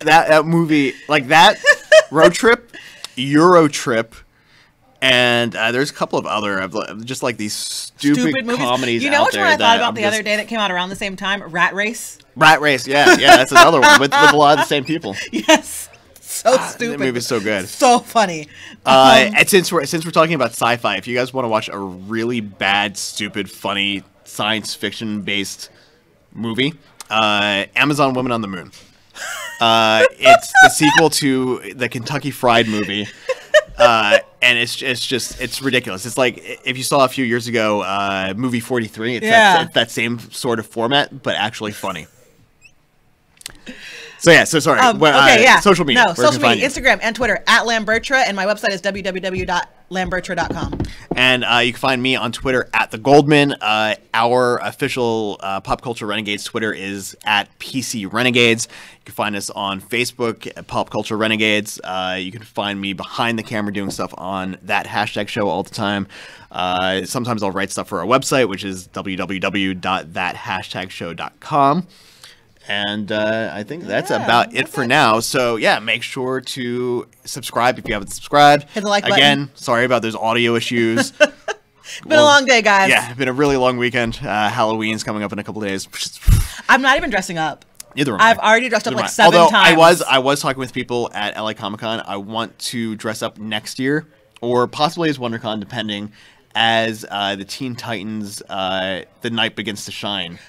Speaker 3: that movie, like that, Road Trip, Euro Trip, and there's a couple of other just like these stupid
Speaker 2: movies.
Speaker 3: comedies.
Speaker 2: You know
Speaker 3: out
Speaker 2: which
Speaker 3: there
Speaker 2: one I thought
Speaker 3: that
Speaker 2: about
Speaker 3: I'm
Speaker 2: the
Speaker 3: just-
Speaker 2: other day that came out around the same time? Rat Race.
Speaker 3: Rat Race. Yeah, that's another one with a lot of the same people.
Speaker 2: Yes. So stupid.
Speaker 3: That movie's so good.
Speaker 2: So funny.
Speaker 3: And since we're talking about sci-fi, if you guys want to watch a really bad, stupid, funny science fiction based movie, Amazon Woman on the Moon. It's the sequel to the Kentucky Fried Movie, and it's ridiculous. It's like if you saw a few years ago, movie 43. It's that same sort of format, but actually funny. So sorry. Social media.
Speaker 2: No,
Speaker 3: Where
Speaker 2: social
Speaker 3: can we find
Speaker 2: media.
Speaker 3: you?
Speaker 2: Instagram and Twitter @Lambertra, and my website is www.lambertra.com.
Speaker 3: And you can find me on Twitter @TheGoldman. Our official Pop Culture Renegades Twitter is @PCRenegades. You can find us on Facebook at Pop Culture Renegades. You can find me behind the camera doing stuff on that hashtag show all the time. Sometimes I'll write stuff for our website, which is www.thathashtagshow.com. And I think that's about it for now. So, yeah, make sure to subscribe if you haven't subscribed.
Speaker 2: Hit the like button.
Speaker 3: Again, sorry about those audio issues.
Speaker 2: Been a long day, guys.
Speaker 3: Yeah, been a really long weekend. Halloween's coming up in a couple of days.
Speaker 2: I'm not even dressing up.
Speaker 3: Neither am I.
Speaker 2: I've already dressed up
Speaker 3: Neither
Speaker 2: like
Speaker 3: am I.
Speaker 2: 7 times.
Speaker 3: Although I was talking with people at LA Comic-Con. I want to dress up next year, or possibly as WonderCon, depending, as the Teen Titans The Night Begins to Shine.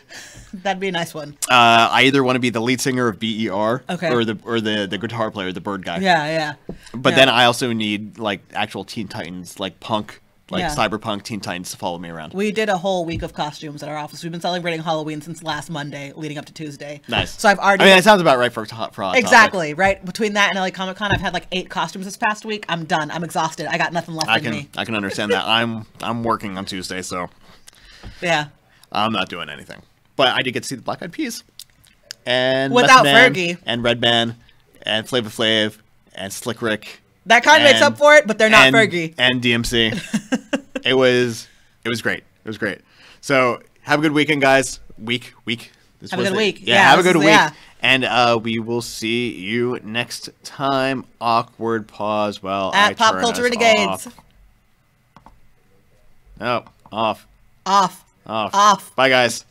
Speaker 2: That'd be a nice one.
Speaker 3: I either want to be the lead singer of BER,
Speaker 2: Okay.
Speaker 3: or the guitar player, the bird guy.
Speaker 2: Yeah.
Speaker 3: But
Speaker 2: Yeah.
Speaker 3: then I also need like actual Teen Titans, like punk, like
Speaker 2: Yeah.
Speaker 3: cyberpunk Teen Titans to follow me around.
Speaker 2: We did a whole week of costumes at our office. We've been celebrating Halloween since last Monday, leading up to Tuesday.
Speaker 3: Nice.
Speaker 2: So I've already.
Speaker 3: I mean, that sounds about right for Hot Topic.
Speaker 2: Exactly, right? Between that and LA Comic Con, I've had like 8 costumes this past week. I'm done. I'm exhausted. I got nothing left in me.
Speaker 3: I can understand that. I'm working on Tuesday, so
Speaker 2: Yeah.
Speaker 3: I'm not doing anything. But I did get to see the Black Eyed Peas. And
Speaker 2: Without
Speaker 3: Method Man,
Speaker 2: Fergie.
Speaker 3: and Redman, and Flava Flav, and Slick Rick.
Speaker 2: That kind of makes
Speaker 3: and-
Speaker 2: up for it, but they're not
Speaker 3: and,
Speaker 2: Fergie.
Speaker 3: And DMC. It was great. It was great. So have a good weekend, guys. Week. This
Speaker 2: Have a
Speaker 3: was
Speaker 2: good
Speaker 3: it.
Speaker 2: week.
Speaker 3: Yeah,
Speaker 2: Yeah,
Speaker 3: have a
Speaker 2: this
Speaker 3: good
Speaker 2: is-
Speaker 3: week.
Speaker 2: yeah.
Speaker 3: And we will see you next time. Awkward pause while I
Speaker 2: At Pop
Speaker 3: turn
Speaker 2: Culture
Speaker 3: us
Speaker 2: Renegades.
Speaker 3: off. No, off.
Speaker 2: Off.
Speaker 3: Off.
Speaker 2: Off.
Speaker 3: Bye, guys.